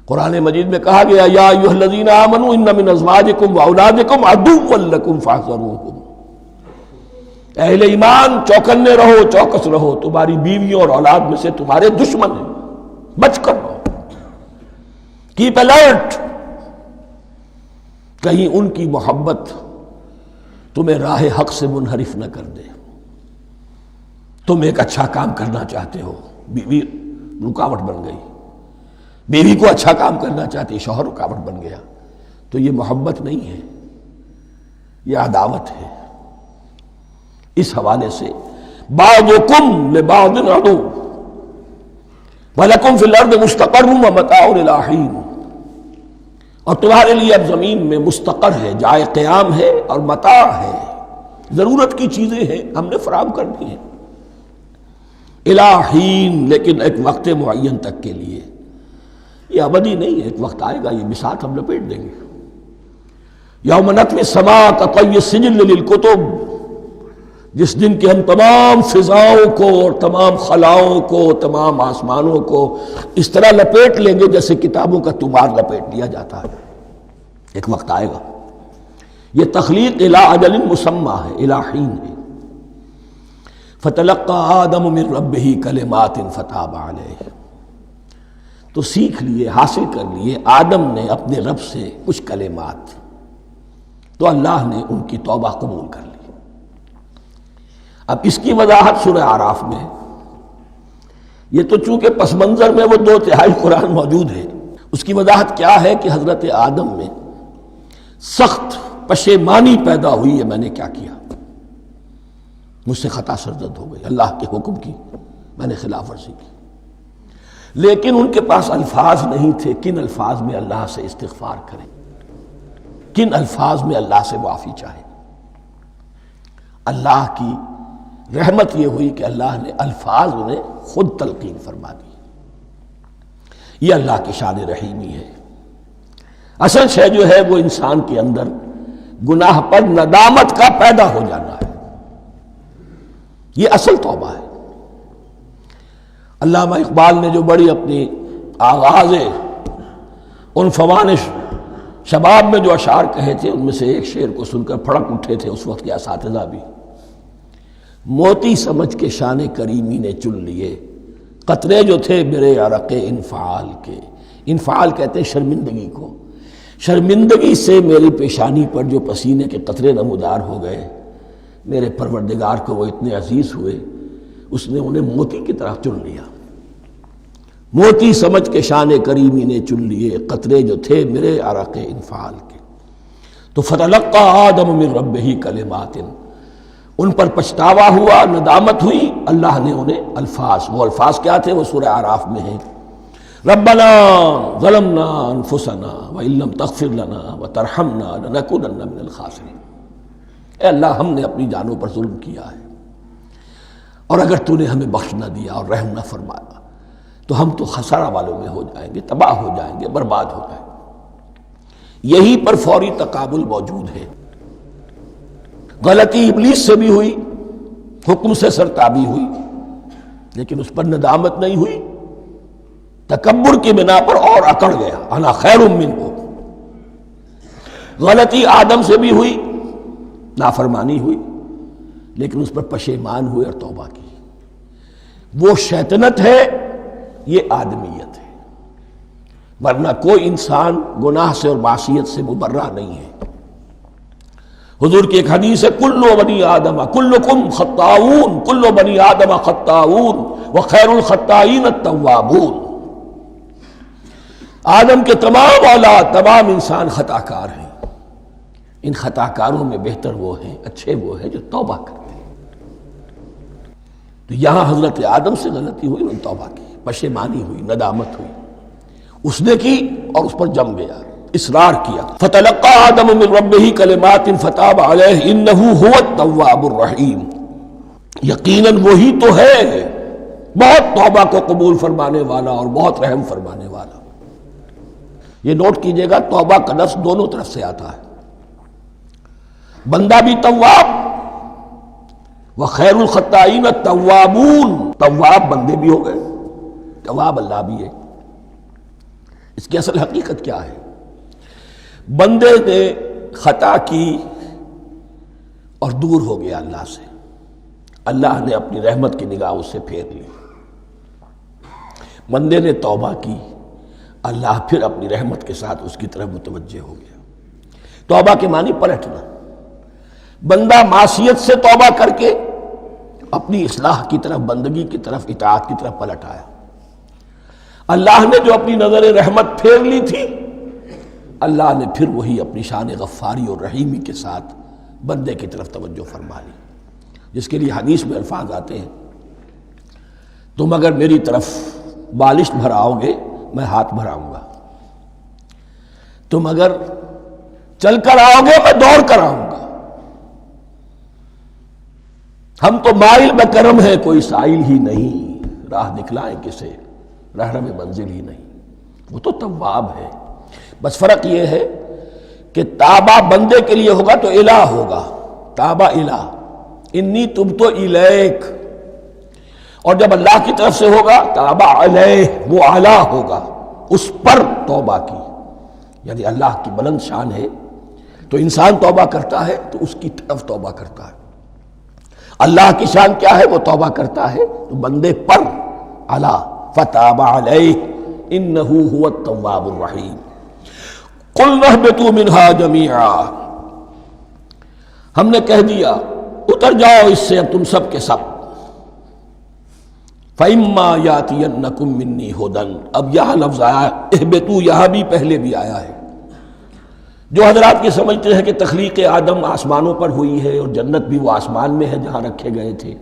قرآن مجید میں کہا گیا یا ایھا الذین آمنوا ان من ازواجکم واولادکم عدوا لکم فاحذروہم، اہل ایمان چوکنے رہو، چوکس رہو، تمہاری بیویوں اور اولاد میں سے تمہارے دشمن ہیں، بچ کر رہو، کیپ الرٹ، کہیں ان کی محبت تمہیں راہ حق سے منحرف نہ کر دے۔ تم ایک اچھا کام کرنا چاہتے ہو، بیوی رکاوٹ بن گئی، بیوی کو اچھا کام کرنا چاہتی، شوہر رکاوٹ بن گیا، تو یہ محبت نہیں ہے، یہ عداوت ہے۔ اس حوالے سے بعضکم لبعض عدو ولکم فی الارض مستقر ومتاع الی حین، اور تمہارے لیے اب زمین میں مستقر ہے، جائے قیام ہے، اور متاع ہے، ضرورت کی چیزیں ہیں، ہم نے فراہم کر دی ہیں، الی حین، لیکن ایک وقت معین تک کے لیے، یہ ابدی نہیں ہے، ایک وقت آئے گا یہ بساط ہم لپیٹ دیں گے۔ یوم نطوی السماء کطی السجل للکتب، جس دن کہ ہم تمام فضاؤں کو اور تمام خلاؤں کو، تمام آسمانوں کو اس طرح لپیٹ لیں گے جیسے کتابوں کا طمار لپیٹ لیا جاتا ہے۔ ایک وقت آئے گا، یہ تخلیق الی اجل مسمى ہے، الی حین ہے۔ فتلقى آدم من ربہ کلمات فتاب علیہ، تو سیکھ لیے، حاصل کر لیے آدم نے اپنے رب سے کچھ کلمات، تو اللہ نے ان کی توبہ قبول کر لی۔ اب اس کی وضاحت سورہ اعراف میں، یہ تو چونکہ پس منظر میں وہ 2/3 قرآن موجود ہے، اس کی وضاحت کیا ہے کہ حضرت آدم میں سخت پشیمانی پیدا ہوئی ہے، میں نے کیا کیا، مجھ سے خطا سرزد ہو گئی، اللہ کے حکم کی میں نے خلاف ورزی کی، لیکن ان کے پاس الفاظ نہیں تھے کن الفاظ میں اللہ سے استغفار کریں، کن الفاظ میں اللہ سے معافی چاہیں۔ اللہ کی رحمت یہ ہوئی کہ اللہ نے الفاظ انہیں خود تلقین فرما دی۔ یہ اللہ کی شان رحیمی ہے۔ اصل شے جو ہے وہ انسان کے اندر گناہ پر ندامت کا پیدا ہو جانا ہے، یہ اصل توبہ ہے۔ علامہ اقبال نے جو بڑی اپنی آغاز عنفوان شباب میں جو اشعار کہے تھے، ان میں سے ایک شعر کو سن کر پھڑک اٹھے تھے اس وقت کے اساتذہ بھی، موتی سمجھ کے شان کریمی نے چن لیے قطرے جو تھے میرے عرق انفعال کے۔ انفعال کہتے ہیں شرمندگی کو، شرمندگی سے میری پیشانی پر جو پسینے کے قطرے نمودار ہو گئے، میرے پروردگار کو وہ اتنے عزیز ہوئے، اس نے انہیں موتی کی طرح چن لیا۔ موتی سمجھ کے شان کریمی نے چن لیے قطرے جو تھے میرے عرق انفعال کے۔ تو فتلقى آدم من ربہ کلمات، ان پر پچھتاوا ہوا، ندامت ہوئی، اللہ نے انہیں الفاظ، وہ الفاظ کیا تھے وہ سورہ اعراف میں ہیں، ربنا ظلمنا انفسنا وان لم تغفر لنا وترحمنا لنکونن من الخاسرین، اے اللہ ہم نے اپنی جانوں پر ظلم کیا ہے، اور اگر تو نے ہمیں بخش نہ دیا اور رحم نہ فرمایا تو ہم تو خسارہ والوں میں ہو جائیں گے، تباہ ہو جائیں گے، برباد ہو جائیں گے۔ یہی پر فوری تقابل موجود ہے۔ غلطی ابلیس سے بھی ہوئی، حکم سے سرتابی ہوئی، لیکن اس پر ندامت نہیں ہوئی، تکبر کی بنا پر اور اکڑ گیا، انا خیر منہ۔ غلطی آدم سے بھی ہوئی، نافرمانی ہوئی، لیکن اس پر پشیمان ہوئے اور توبہ کی۔ وہ شیطنت ہے، یہ آدمیت ہے، ورنہ کوئی انسان گناہ سے اور معصیت سے مبرہ نہیں ہے۔ حضور کی ایک حدیث ہے، کل بنی آدم کلکم خطاؤون، کل بنی آدم خطاؤون وخیر الخطائین التوابون۔ آدم کے تمام اولاد، تمام انسان خطا کار ہیں، ان خطا کاروں میں بہتر وہ ہیں، اچھے وہ ہیں جو توبہ کرتے ہیں۔ تو یہاں حضرت آدم سے غلطی ہوئی، انہوں نے توبہ کی، پشیمانی ہوئی، ندامت ہوئی، اس نے کی اور اس پر جم گیا، اصرار کیا۔ فتلقى آدم من ربه کلمات فتاب علیہ انہ هو التواب الرحیم۔ یقیناً وہی تو ہے بہت توبہ کو قبول فرمانے والا اور بہت رحم فرمانے والا۔ یہ نوٹ کیجئے گا، توبہ کا لفظ دونوں طرف سے آتا ہے، بندہ بھی تواب وخیر الخطائین التوابون، تواب بندے بھی ہو گئے، تواب اللہ بھی ہے۔ اس کی اصل حقیقت کیا ہے؟ بندے نے خطا کی اور دور ہو گیا اللہ سے، اللہ نے اپنی رحمت کی نگاہ اس سے پھیر لی۔ بندے نے توبہ کی، اللہ پھر اپنی رحمت کے ساتھ اس کی طرف متوجہ ہو گیا۔ توبہ کے معنی پلٹنا۔ بندہ معصیت سے توبہ کر کے اپنی اصلاح کی طرف، بندگی کی طرف، اطاعت کی طرف پلٹ آیا۔ اللہ نے جو اپنی نظر رحمت پھیر لی تھی، اللہ نے پھر وہی اپنی شان غفاری اور رحیمی کے ساتھ بندے کی طرف توجہ فرما لی، جس کے لیے حدیث میں الفاظ آتے ہیں، تم اگر میری طرف بالشت بھراؤ گے میں ہاتھ بھراؤں گا، تم اگر چل کر آؤ گے میں دوڑ کر آؤں گا، ہم تو مائل بکرم ہے کوئی سائل ہی نہیں، راہ دکھلائیں کسے رہنم منزل ہی نہیں۔ وہ تو تواب ہے، بس فرق یہ ہے کہ تابہ بندے کے لیے ہوگا تو الہ ہوگا، تابہ الہ، انی تبت الیک، اور جب اللہ کی طرف سے ہوگا تابہ علیہ، وہ اعلیٰ ہوگا، اس پر توبہ کی، یعنی اللہ کی بلند شان ہے تو انسان توبہ کرتا ہے تو اس کی طرف توبہ کرتا ہے۔ اللہ کی شان کیا ہے؟ وہ توبہ کرتا ہے تو بندے پر اعلیٰ، فتاب علیہ انہ هو التواب الرحیم۔ قلنا اہبطوا منہا جمیعا، ہم نے کہہ دیا اتر جاؤ اس سے اب تم سب کے سب۔ فَإِمَّا يَأْتِيَنَّكُم مِّنِّي هُدًى، اب یہاں لفظ آیا اہبطوا، یہاں بھی پہلے بھی آیا ہے۔ جو حضرات یہ سمجھتے ہیں کہ تخلیق آدم آسمانوں پر ہوئی ہے اور جنت بھی وہ آسمان میں ہے جہاں رکھے گئے تھے،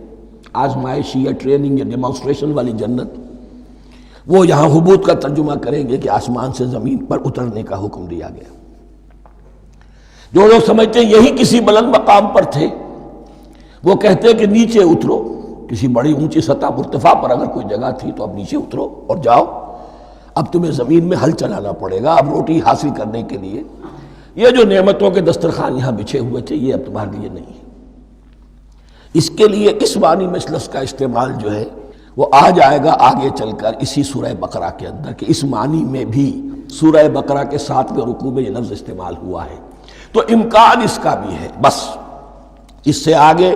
آزمائشی یا ٹریننگ یا ڈیمانسٹریشن والی جنت، وہ یہاں حبوط کا ترجمہ کریں گے کہ آسمان سے زمین پر اترنے کا حکم دیا گیا۔ جو لوگ سمجھتے ہیں یہی کسی بلند مقام پر تھے، وہ کہتے ہیں کہ نیچے اترو، کسی بڑی اونچی سطح مرتفع پر اگر کوئی جگہ تھی تو اب نیچے اترو اور جاؤ، اب تمہیں زمین میں ہل چلانا پڑے گا، اب روٹی حاصل کرنے کے لیے یہ جو نعمتوں کے دسترخوان یہاں بچھے ہوئے تھے یہ اب تمہارے لیے نہیں ہے۔ اس کے لیے اس معنی میں اس لفظ کا استعمال جو ہے وہ آ جائے گا آگے چل کر اسی سورہ بقرہ کے اندر، کہ اس معنی میں بھی سورہ بقرہ کے 7ویں رکوع میں یہ لفظ استعمال ہوا ہے، تو امکان اس کا بھی ہے۔ بس اس سے آگے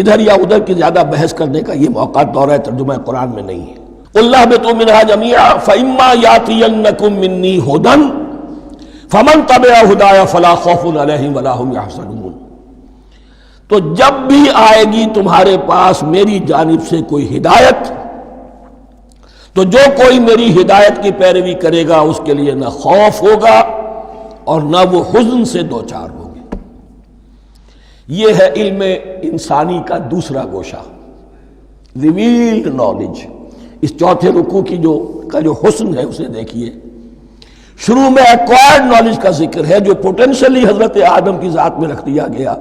ادھر یا ادھر کی زیادہ بحث کرنے کا یہ موقع دورہ ترجمہ قرآن میں نہیں ہے۔ قُلْ اهْبِطُوا مِنْهَا جَمِيعًا فَإِمَّا يَأْتِيَنَّكُم مِّنِّي هُدًى فَمَن تَبِعَ هُدَايَ فَلَا خَوْفٌ عَلَيْهِمْ وَلَا هُمْ يَحْزَنُونَ، تو جب بھی آئے گی تمہارے پاس میری جانب سے کوئی ہدایت، تو جو کوئی میری ہدایت کی پیروی کرے گا اس کے لیے نہ خوف ہوگا اور نہ وہ حزن سے دوچار ہوگے۔ یہ ہے علم انسانی کا دوسرا گوشہ، ریویلڈ نالج۔ اس چوتھے رکوع کی جو حسن ہے اسے دیکھیے، شروع میں ایکوائرڈ نالج کا ذکر ہے جو پوٹینشلی حضرت آدم کی ذات میں رکھ دیا گیا،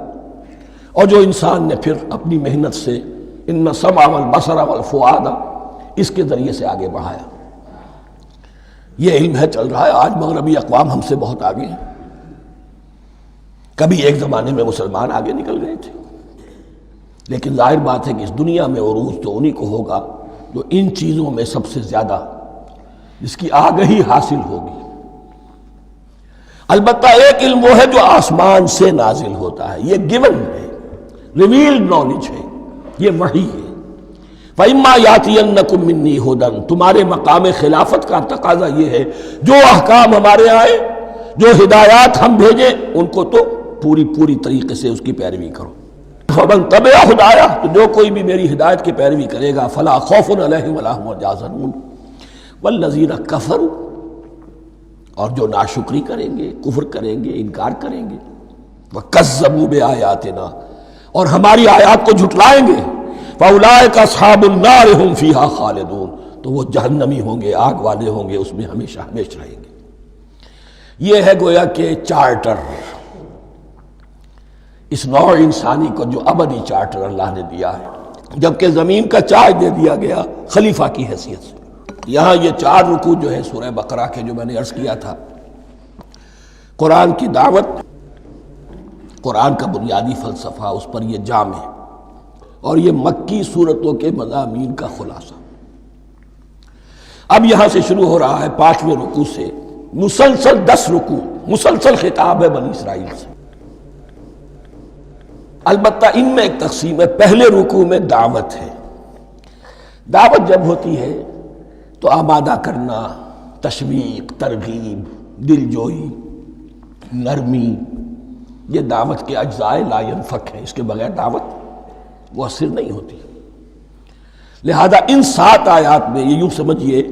اور جو انسان نے پھر اپنی محنت سے ان السمع والبصر والفؤاد اس کے ذریعے سے آگے بڑھایا۔ یہ علم ہے چل رہا ہے، آج مغربی اقوام ہم سے بہت آگے ہیں، کبھی ایک زمانے میں مسلمان آگے نکل گئے تھے، لیکن ظاہر بات ہے کہ اس دنیا میں عروج تو انہی کو ہوگا جو ان چیزوں میں سب سے زیادہ جس کی آگہی حاصل ہوگی۔ البتہ ایک علم وہ ہے جو آسمان سے نازل ہوتا ہے، یہ گیون ہے، ریویلڈ نالج ہے، یہ وحی ہے۔ فَإِمَّا يَأْتِيَنَّكُم مِّنِّي هُدًى، تمہارے مقام خلافت کا تقاضا یہ ہے جو احکام ہمارے آئے، جو ہدایات ہم بھیجیں، ان کو تو پوری طریقے سے اس کی پیروی کرو۔ فَمَن تَبِعَ ہدایا، تو جو کوئی بھی میری ہدایت کی پیروی کرے گا، فَلَا خَوْفٌ عَلَيْهِمْ وَلَا هُمْ يَحْزَنُونَ وَالَّذِينَ كَفَرُوا، اور جو ناشکری کریں گے، کفر کریں گے، انکار کریں گے، وَكَذَّبُوا بِآيَاتِنَا، اور ہماری آیات کو جھٹلائیں گے، فَأُولَٰئِكَ أَصْحَابُ النَّارِ هُمْ فِيهَا خَالِدُونَ، تو وہ جہنمی ہوں گے، آگ والے ہوں گے، اس میں ہمیشہ ہمیشہ رہیں گے۔ یہ ہے گویا کہ چارٹر، اس نوع انسانی کو جو ابدی چارٹر اللہ نے دیا ہے، جبکہ زمین کا چارج دے دیا گیا خلیفہ کی حیثیت سے۔ یہاں یہ 4 رکوع جو ہے سورہ بقرہ کے، جو میں نے عرض کیا تھا، قرآن کی دعوت، قرآن کا بنیادی فلسفہ، اس پر یہ جام ہے، اور یہ مکی صورتوں کے مضامین کا خلاصہ۔ اب یہاں سے شروع ہو رہا ہے 5ویں رکوع سے مسلسل 10 رکوع، مسلسل خطاب ہے بنی اسرائیل سے۔ البتہ ان میں ایک تقسیم ہے، پہلے رکوع میں دعوت ہے۔ دعوت جب ہوتی ہے تو آمادہ کرنا، تشویق، ترغیب، دل جوئی، نرمی، یہ دعوت کے اجزاء لا ينفک ہیں، اس کے بغیر دعوت مؤثر نہیں ہوتی۔ لہذا ان 7 آیات میں یہ یوں سمجھیے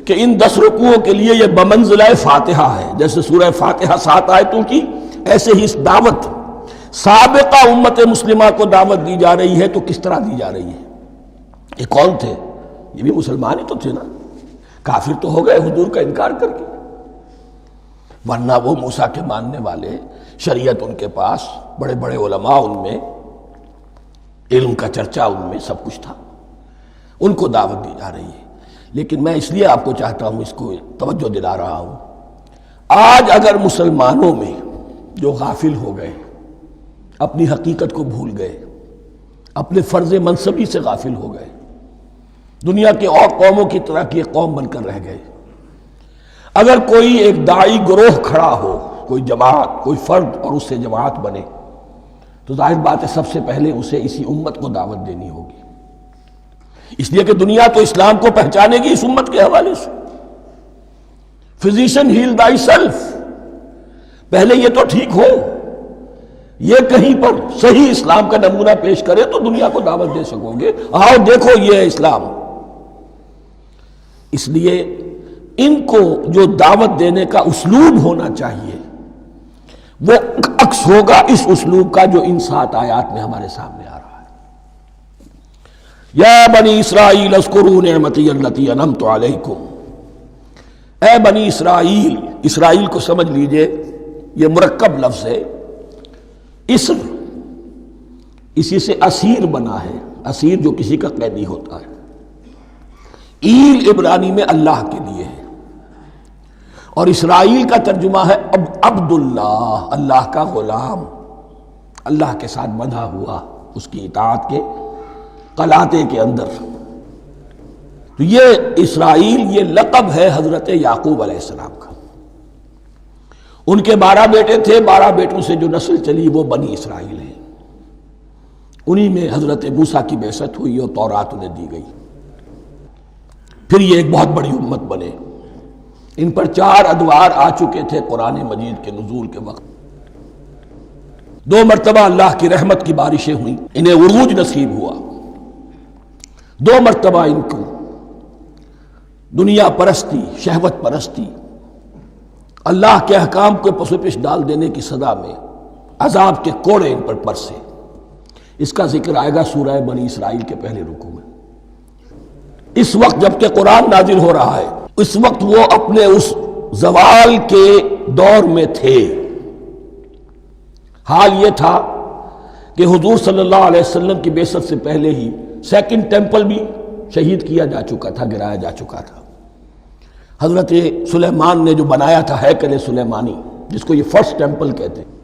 کہ ان 10 رکوعوں کے لیے یہ بمنزلہ فاتحہ ہے، جیسے سورہ فاتحہ 7 آیتوں کی، ایسے ہی اس دعوت سابقہ امت مسلمہ کو دعوت دی جا رہی ہے۔ تو کس طرح دی جا رہی ہے؟ یہ کون تھے؟ یہ بھی مسلمان ہی تو تھے نا، کافر تو ہو گئے حضور کا انکار کر کے، ورنہ وہ موسیٰ کے ماننے والے، شریعت ان کے پاس، بڑے بڑے علماء ان میں، علم کا چرچا ان میں، سب کچھ تھا، ان کو دعوت دی جا رہی ہے۔ لیکن میں اس لیے آپ کو چاہتا ہوں، اس کو توجہ دلا رہا ہوں، آج اگر مسلمانوں میں جو غافل ہو گئے، اپنی حقیقت کو بھول گئے، اپنے فرض منصبی سے غافل ہو گئے، دنیا کے اور قوموں کی طرح کی ایک قوم بن کر رہ گئے، اگر کوئی ایک داعی گروہ کھڑا ہو، کوئی جماعت، کوئی فرد، اور اس سے جماعت بنے، تو ظاہر بات ہے سب سے پہلے اسے اسی امت کو دعوت دینی ہوگی، اس لیے کہ دنیا تو اسلام کو پہچانے گی اس امت کے حوالے سے۔ فزیشین ہیل تھائی سیلف، پہلے یہ تو ٹھیک ہو، یہ کہیں پر صحیح اسلام کا نمونہ پیش کرے تو دنیا کو دعوت دے سکو گے، آؤ دیکھو یہ ہے اسلام۔ اس لیے ان کو جو دعوت دینے کا اسلوب ہونا چاہیے وہ عکس ہوگا اس اسلوب کا جو ان 7 آیات میں ہمارے سامنے آ رہا ہے۔ یا بنی اسرائیل اذکروا نعمتی التی انعمت علیکم، اے بنی اسرائیل، اسرائیل کو سمجھ لیجئے یہ مرکب لفظ ہے، اسر اسی سے اسیر بنا ہے، اسیر جو کسی کا قیدی ہوتا ہے، ایل عبرانی میں اللہ کے لیے ہے، اور اسرائیل کا ترجمہ ہے عبداللہ، اللہ کا غلام، اللہ کے ساتھ بندھا ہوا، اس کی اطاعت کے قلاتے کے اندر۔ تو یہ اسرائیل، یہ لقب ہے حضرت یعقوب علیہ السلام کا۔ ان کے 12 بیٹے تھے، 12 بیٹوں سے جو نسل چلی وہ بنی اسرائیل ہے، انہی میں حضرت موسیٰ کی بعثت ہوئی اور تورات انہیں دی گئی، پھر یہ ایک بہت بڑی امت بنے۔ ان پر 4 ادوار آ چکے تھے قرآن مجید کے نزول کے وقت، 2 مرتبہ اللہ کی رحمت کی بارشیں ہوئیں، انہیں عروج نصیب ہوا، 2 مرتبہ ان کو دنیا پرستی، شہوت پرستی، اللہ کے احکام کو پس و پیش ڈال دینے کی سزا میں عذاب کے کوڑے ان پر برسے۔ اس کا ذکر آئے گا سورہ بنی اسرائیل کے پہلے رکوع میں۔ اس وقت جب کہ قرآن نازل ہو رہا ہے، اس وقت وہ اپنے اس زوال کے دور میں تھے۔ حال یہ تھا کہ حضور صلی اللہ علیہ وسلم کی بعثت سے پہلے ہی 2nd ٹیمپل بھی شہید کیا جا چکا تھا، گرایا جا چکا تھا۔ حضرت سلیمان نے جو بنایا تھا ہیکل سلیمانی، جس کو یہ 1st ٹیمپل کہتے ہیں،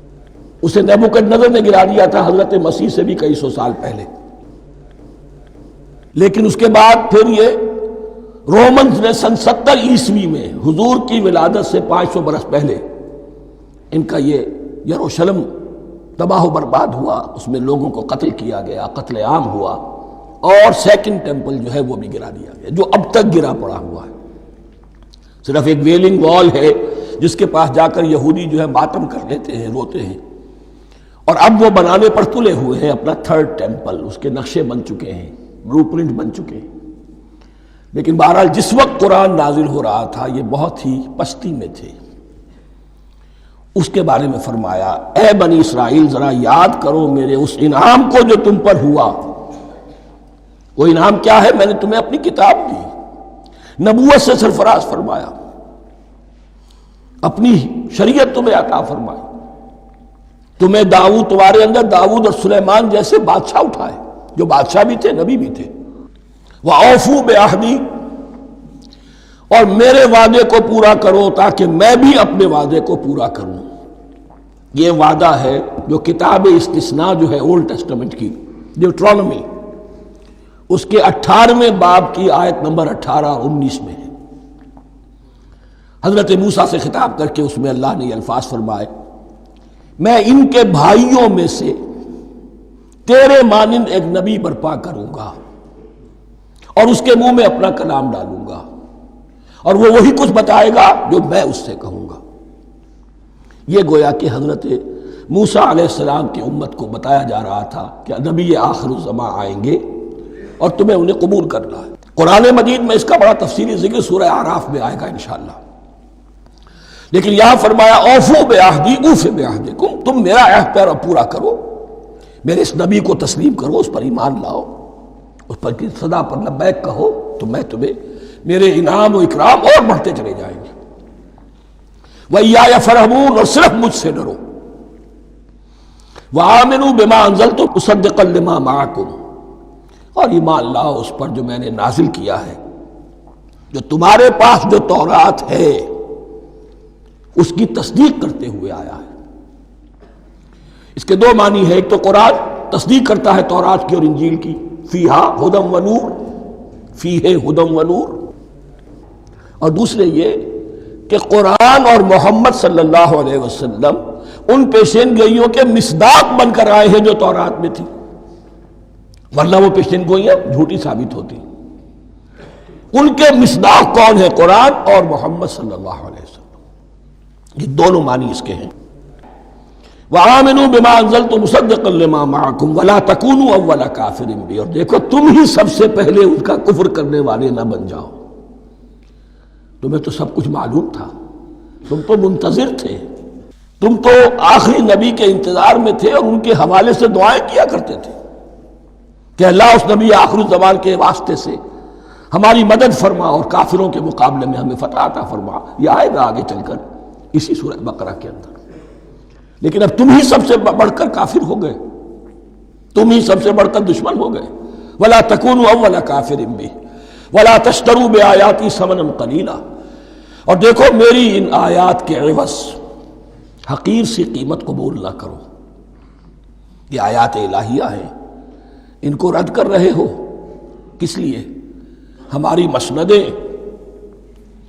اسے نیبوکدنیزر نے گرا دیا تھا حضرت مسیح سے بھی کئی سو سال پہلے۔ لیکن اس کے بعد پھر یہ رومنز نے سن 70 عیسوی میں حضور کی ولادت سے 500 برس پہلے ان کا یہ یروشلم تباہ و برباد ہوا، اس میں لوگوں کو قتل کیا گیا، قتل عام ہوا، اور سیکنڈ ٹیمپل جو ہے وہ بھی گرا دیا گیا، جو اب تک گرا پڑا ہوا ہے۔ صرف ایک ویلنگ وال ہے جس کے پاس جا کر یہودی جو ہے ماتم کر لیتے ہیں، روتے ہیں، اور اب وہ بنانے پر تلے ہوئے ہیں اپنا تھرڈ ٹیمپل، اس کے نقشے بن چکے ہیں، بلو پرنٹ بن چکے ہیں۔ لیکن بہرحال جس وقت قرآن نازل ہو رہا تھا یہ بہت ہی پستی میں تھے۔ اس کے بارے میں فرمایا، اے بنی اسرائیل ذرا یاد کرو میرے اس انعام کو جو تم پر ہوا۔ وہ انعام کیا ہے؟ میں نے تمہیں اپنی کتاب دی، نبوت سے سرفراز فرمایا، اپنی شریعت تمہیں عطا فرمائی، تمہیں داؤد، تمہارے اندر داؤد اور سلیمان جیسے بادشاہ اٹھائے جو بادشاہ بھی تھے، نبی بھی تھے۔ وَأَوْفُوا بِعَهْدِي، اور میرے وعدے کو پورا کرو تاکہ میں بھی اپنے وعدے کو پورا کروں۔ یہ وعدہ ہے جو کتاب استثناء جو ہے اولڈ ٹیسٹمنٹ کی، ڈیوٹرانومی، اس کے 18ویں باب کی آیت نمبر 18 اور 19 میں ہے۔ حضرت موسیٰ سے خطاب کر کے اس میں اللہ نے یہ الفاظ فرمائے، میں ان کے بھائیوں میں سے تیرے مانند ایک نبی برپا کروں گا اور اس کے منہ میں اپنا کلام ڈالوں گا، اور وہ وہی کچھ بتائے گا جو میں اس سے کہوں گا۔ یہ گویا کہ حضرت موسیٰ علیہ السلام کی امت کو بتایا جا رہا تھا کہ نبی آخر الزماں آئیں گے اور تمہیں انہیں قبول کرنا ہے۔ قرآن مجید میں اس کا بڑا تفصیلی ذکر سورہ اعراف میں آئے گا انشاءاللہ، لیکن یہاں فرمایا اوفوا بعہدی اوف بعہدکم، تم میرا عہد پیرا پورا کرو، میرے اس نبی کو تسلیم کرو، اس پر ایمان لاؤ، اس پر کی صدا پر لبیک کہو، تو میں تمہیں میرے انعام و اکرام اور بڑھتے چلے جائیں گے۔ وَإِيَّايَ فَارْهَبُونَ، اور صرف مجھ سے ڈرو۔ وَآمِنُوا بِمَا أَنزَلْتُ مُصَدِّقًا لِمَا مَعَكُمْ، اور ایمان لاؤ اس پر جو میں نے نازل کیا ہے، جو تمہارے پاس جو تورات ہے اس کی تصدیق کرتے ہوئے آیا ہے۔ اس کے دو معنی ہے، ایک تو قرآن تصدیق کرتا ہے تورات کی اور انجیل کی، فیہا ھدی ونور، فیہ ھدی ونور، اور دوسرے یہ کہ قرآن اور محمد صلی اللہ علیہ وسلم ان پیشین گوئیوں کے مصداق بن کر آئے ہیں جو تورات میں تھی، ورنہ وہ پیشین گوئیاں جھوٹی ثابت ہوتی۔ ان کے مصداق کون ہے؟ قرآن اور محمد صلی اللہ علیہ وسلم، یہ دونوں معنی اس کے ہیں۔ وَآمِنُوا بِمَا أَنزَلْتُ مُصَدِّقًا لِمَا مَعَكُمْ وَلَا تَكُونُوا أَوَّلَ كَافِرٍ بِهِ، اور دیکھو تم ہی سب سے پہلے ان کا کفر کرنے والے نہ بن جاؤ۔ تمہیں تو سب کچھ معلوم تھا، تم تو منتظر تھے، تم تو آخری نبی کے انتظار میں تھے اور ان کے حوالے سے دعائیں کیا کرتے تھے کہ اللہ اس نبی آخر الزمان کے واسطے سے ہماری مدد فرما اور کافروں کے مقابلے میں ہمیں فتح عطا فرما۔ یہ آئے گا آگے چل کر اسی سورہ بقرہ کے اندر۔ لیکن اب تم ہی سب سے بڑھ کر کافر ہو گئے، تم ہی سب سے بڑھ کر دشمن ہو گئے۔ وَلَا تَكُونُوا أَوَّلَ كَافِرٍ بِهِ وَلَا تَشْتَرُوا بِآيَاتِي ثَمَنًا قَلِيلًا، اور دیکھو میری ان آیات کے عوض حقیر سی قیمت قبول نہ کرو۔ یہ آیات الہیہ ہیں، ان کو رد کر رہے ہو، کس لیے؟ ہماری مسندیں،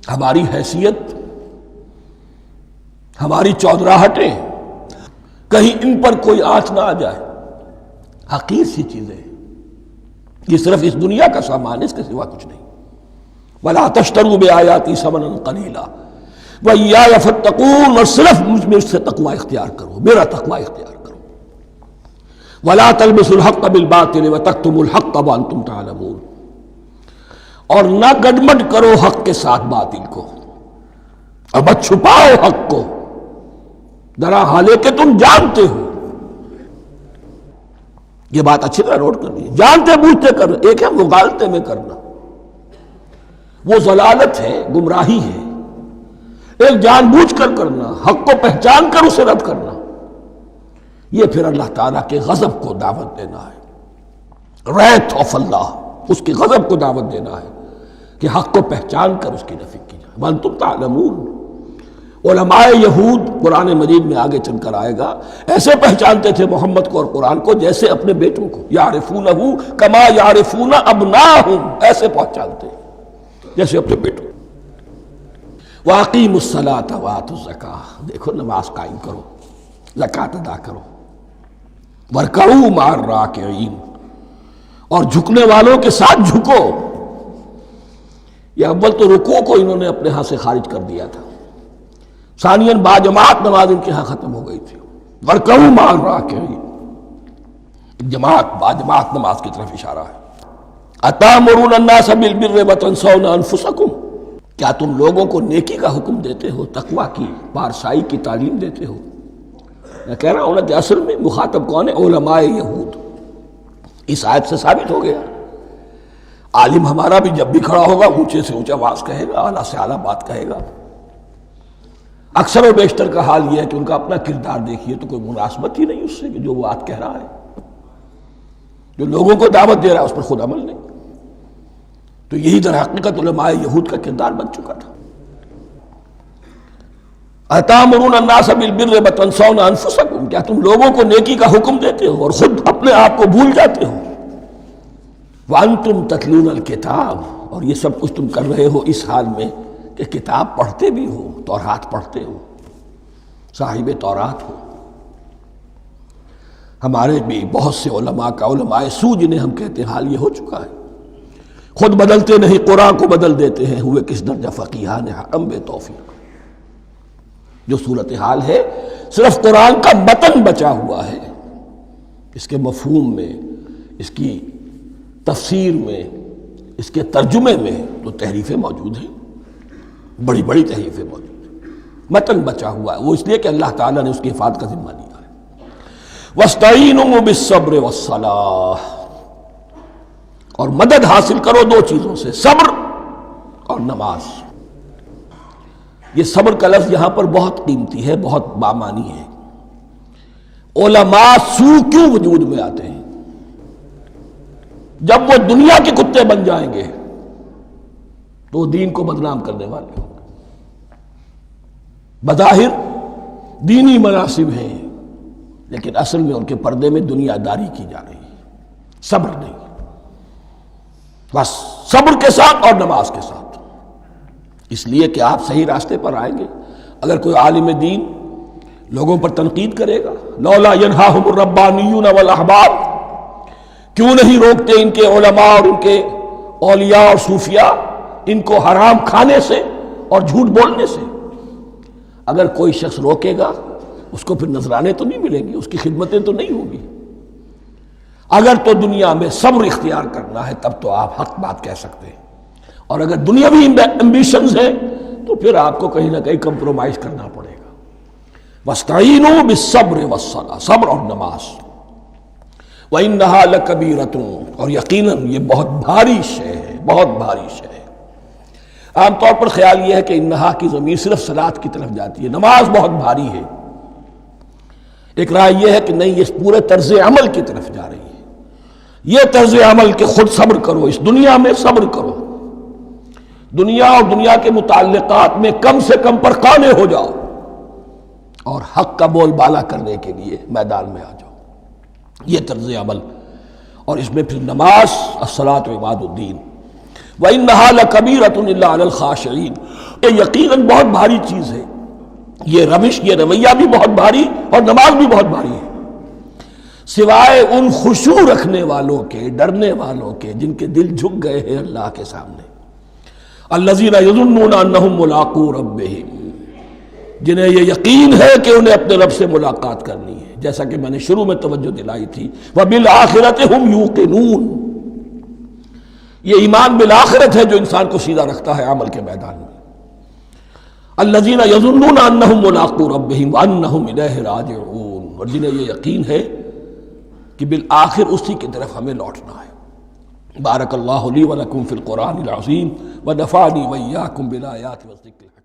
ہماری حیثیت، ہماری چودراہٹیں، کہیں ان پر کوئی آنچ نہ آ جائے۔ حقیر سی چیزیں، یہ صرف اس دنیا کا سامان ہے، اس کے سوا کچھ نہیں۔ وَلَا تَشْتَرُوا بِآيَاتِي ثَمَنًا قَلِيلًا وَإِيَّايَ فَاتَّقُونِ، اور صرف مجھ سے تقوی اختیار کرو، میرا تقوی اختیار کرو۔ وَلَا تَلْبِسُوا الْحَقَّ بِالْبَاطِلِ وَتَكْتُمُوا الْحَقَّ وَأَنْتُمْ تَعْلَمُونَ، اور نہ گڈمڈ کرو حق کے ساتھ باطل کو، اور مت چھپاؤ حق کو، درا حالے کہ تم جانتے ہو۔ یہ بات اچھی طرح نوٹ کرنی ہے، جانتے بوجھتے کرنا، ایک ہے مغالطے میں کرنا، وہ ضلالت ہے، گمراہی ہے۔ ایک جان بوجھ کر کرنا، حق کو پہچان کر اسے رد کرنا، یہ پھر اللہ تعالیٰ کے غضب کو دعوت دینا ہے، ریت آف اللہ، اس کے غضب کو دعوت دینا ہے کہ حق کو پہچان کر اس کی نفی کی جائے۔ وَأَنْتُمْ تَعْلَمُونَ، علماء یہود قرآن مجید میں آگے چل کر آئے گا، ایسے پہچانتے تھے محمد کو اور قرآن کو جیسے اپنے بیٹوں کو، یعرفونہ کما یعرفون ابناہم، ایسے پہچانتے جیسے اپنے بیٹوں۔ وَأَقِیمُوا الصَّلَاةَ وَآتُوا الزَّکَاۃَ، دیکھو نماز قائم کرو، زکوٰۃ ادا کرو، وَارْکَعُوا مَعَ الرَّاکِعِینَ، اور جھکنے والوں کے ساتھ جھکو۔ یہ اول تو رکوع کو انہوں نے اپنے ہاں سے خارج کر دیا تھا، ثانیاً باجماعت نماز ان کے ہاں ختم ہو گئی تھی۔ وَارْکَعُوا مَعَ الرَّاکِعِینَ، جماعت باجماعت نماز کی طرف اشارہ ہے۔ أَتَأْمُرُونَ النَّاسَ بِالْبِرِّ وَتَنْسَوْنَ أَنفُسَكُمْ، کیا تم لوگوں کو نیکی کا حکم دیتے ہو، تقویٰ کی، پارسائی کی تعلیم دیتے ہو؟ میں کہہ رہا ہوں نا کہ اصل میں مخاطب کون ہے؟ علماء یہود۔ اس آیت سے ثابت ہو گیا عالم ہمارا بھی جب بھی کھڑا ہوگا اونچے سے اونچا آواز کہے گا، اعلیٰ سے اعلیٰ بات کہے گا۔ اکثر و بیشتر کا حال یہ ہے کہ ان کا اپنا کردار دیکھیے تو کوئی مناسبت ہی نہیں اس سے کہ جو وہ بات کہہ رہا ہے، جو لوگوں کو دعوت دے رہا ہے اس پر خود عمل نہیں۔ تو یہی در حقیقت علماء یہود کا کردار بن چکا تھا۔ أَتَأْمُرُونَ النَّاسَ بِالْبِرِّ وَتَنْسَوْنَ أَنفُسَكُمْ، کیا تم لوگوں کو نیکی کا حکم دیتے ہو اور خود اپنے آپ کو بھول جاتے ہو؟ وَأَنْتُمْ تَتْلُونَ الْكِتَابَ، اور یہ سب کچھ تم کر رہے ہو اس حال میں کہ کتاب پڑھتے بھی ہو، تورات پڑھتے ہو، صاحب تورات ہو۔ ہمارے بھی بہت سے علماء کا، علماء سو جنہیں ہم کہتے ہیں، حال یہ ہو چکا ہے، خود بدلتے نہیں قرآن کو بدل دیتے ہیں، ہوئے کس درجہ فقیہان حرم بے توفیق۔ جو صورتحال ہے صرف قرآن کا متن بچا ہوا ہے، اس کے مفہوم میں، اس کی تفسیر میں، اس کے ترجمے میں تو تحریفیں موجود ہیں، بڑی بڑی تحریفیں موجود ہیں، متن بچا ہوا ہے، وہ اس لیے کہ اللہ تعالیٰ نے اس کی حفاظت کا ذمہ لیا ہے۔ وَاسْتَعِینُوا بِالصَّبْرِ وَالصَّلَاةِ، اور مدد حاصل کرو دو چیزوں سے، صبر اور نماز۔ یہ صبر کا لفظ یہاں پر بہت قیمتی ہے، بہت بامانی ہے۔ علماء سو کیوں وجود میں آتے ہیں؟ جب وہ دنیا کے کتے بن جائیں گے تو وہ دین کو بدنام کرنے والے ہوں گے۔ بظاہر دینی مناسب ہیں لیکن اصل میں ان کے پردے میں دنیا داری کی جا رہی ہے، صبر نہیں۔ بس صبر کے ساتھ اور نماز کے ساتھ، اس لیے کہ آپ صحیح راستے پر آئیں گے۔ اگر کوئی عالم دین لوگوں پر تنقید کرے گا، لولا ینہاہم الربانیون والاحبار، کیوں نہیں روکتے ان کے علماء اور ان کے اولیاء اور صوفیاء ان کو حرام کھانے سے اور جھوٹ بولنے سے؟ اگر کوئی شخص روکے گا اس کو پھر نذرانے تو نہیں ملیں گے، اس کی خدمتیں تو نہیں ہوں گی۔ اگر تو دنیا میں صبر اختیار کرنا ہے تب تو آپ حق بات کہہ سکتے ہیں، اور اگر دنیاوی ایمبیشنز ہیں تو پھر آپ کو کہیں نہ کہیں کمپرومائز کرنا پڑے گا۔ وَاسْتَعِینُوا بِالصَّبْرِ وَالصَّلَاةِ، صبر اور نماز۔ وَإِنَّهَا لَكَبِیرَةٌ، اور یقیناً یہ بہت بھاری شے ہے، بہت بھاری شے ہے۔ عام طور پر خیال یہ ہے کہ انہا کی ضمیر صرف صلاۃ کی طرف جاتی ہے، نماز بہت بھاری ہے۔ ایک رائے یہ ہے کہ نہیں، یہ پورے طرز عمل کی طرف جا رہی ہے۔ یہ طرز عمل کہ خود صبر کرو، اس دنیا میں صبر کرو، دنیا اور دنیا کے متعلقات میں کم سے کم پر قانے ہو جاؤ، اور حق کا بول بالا کرنے کے لیے میدان میں آ جاؤ۔ یہ طرز عمل، اور اس میں پھر نماز، الصلاۃ عماد الدین۔ وَإِنَّهَا لَكَبِيرَةٌ إِلَّا عَلَى الْخَاشِعِينَ، یہ یقیناً بہت بھاری چیز ہے، یہ روش، یہ رویہ بھی بہت بھاری اور نماز بھی بہت بھاری ہے، سوائے ان خشوع رکھنے والوں کے، ڈرنے والوں کے، جن کے دل جھک گئے ہیں اللہ کے سامنے۔ الذین یظنون انہم ملاقو ربہم، جنہیں یہ یقین ہے کہ انہیں اپنے رب سے ملاقات کرنی ہے، جیسا کہ میں نے شروع میں توجہ دلائی تھی، وبالآخرۃ ہم یوقنون، یہ ایمان بالآخرت ہے جو انسان کو سیدھا رکھتا ہے عمل کے میدان میں۔ الذین یظنون انہم ملاقو ربہم وانہم الیہ راجعون، اور جنہیں یہ یقین ہے کہ بالآخر اسی کی طرف ہمیں لوٹنا ہے۔ بارک اللہ لی ولکم فی القرآن العظیم ونفعنی وإیاکم بالآیات والذکر الحکیم۔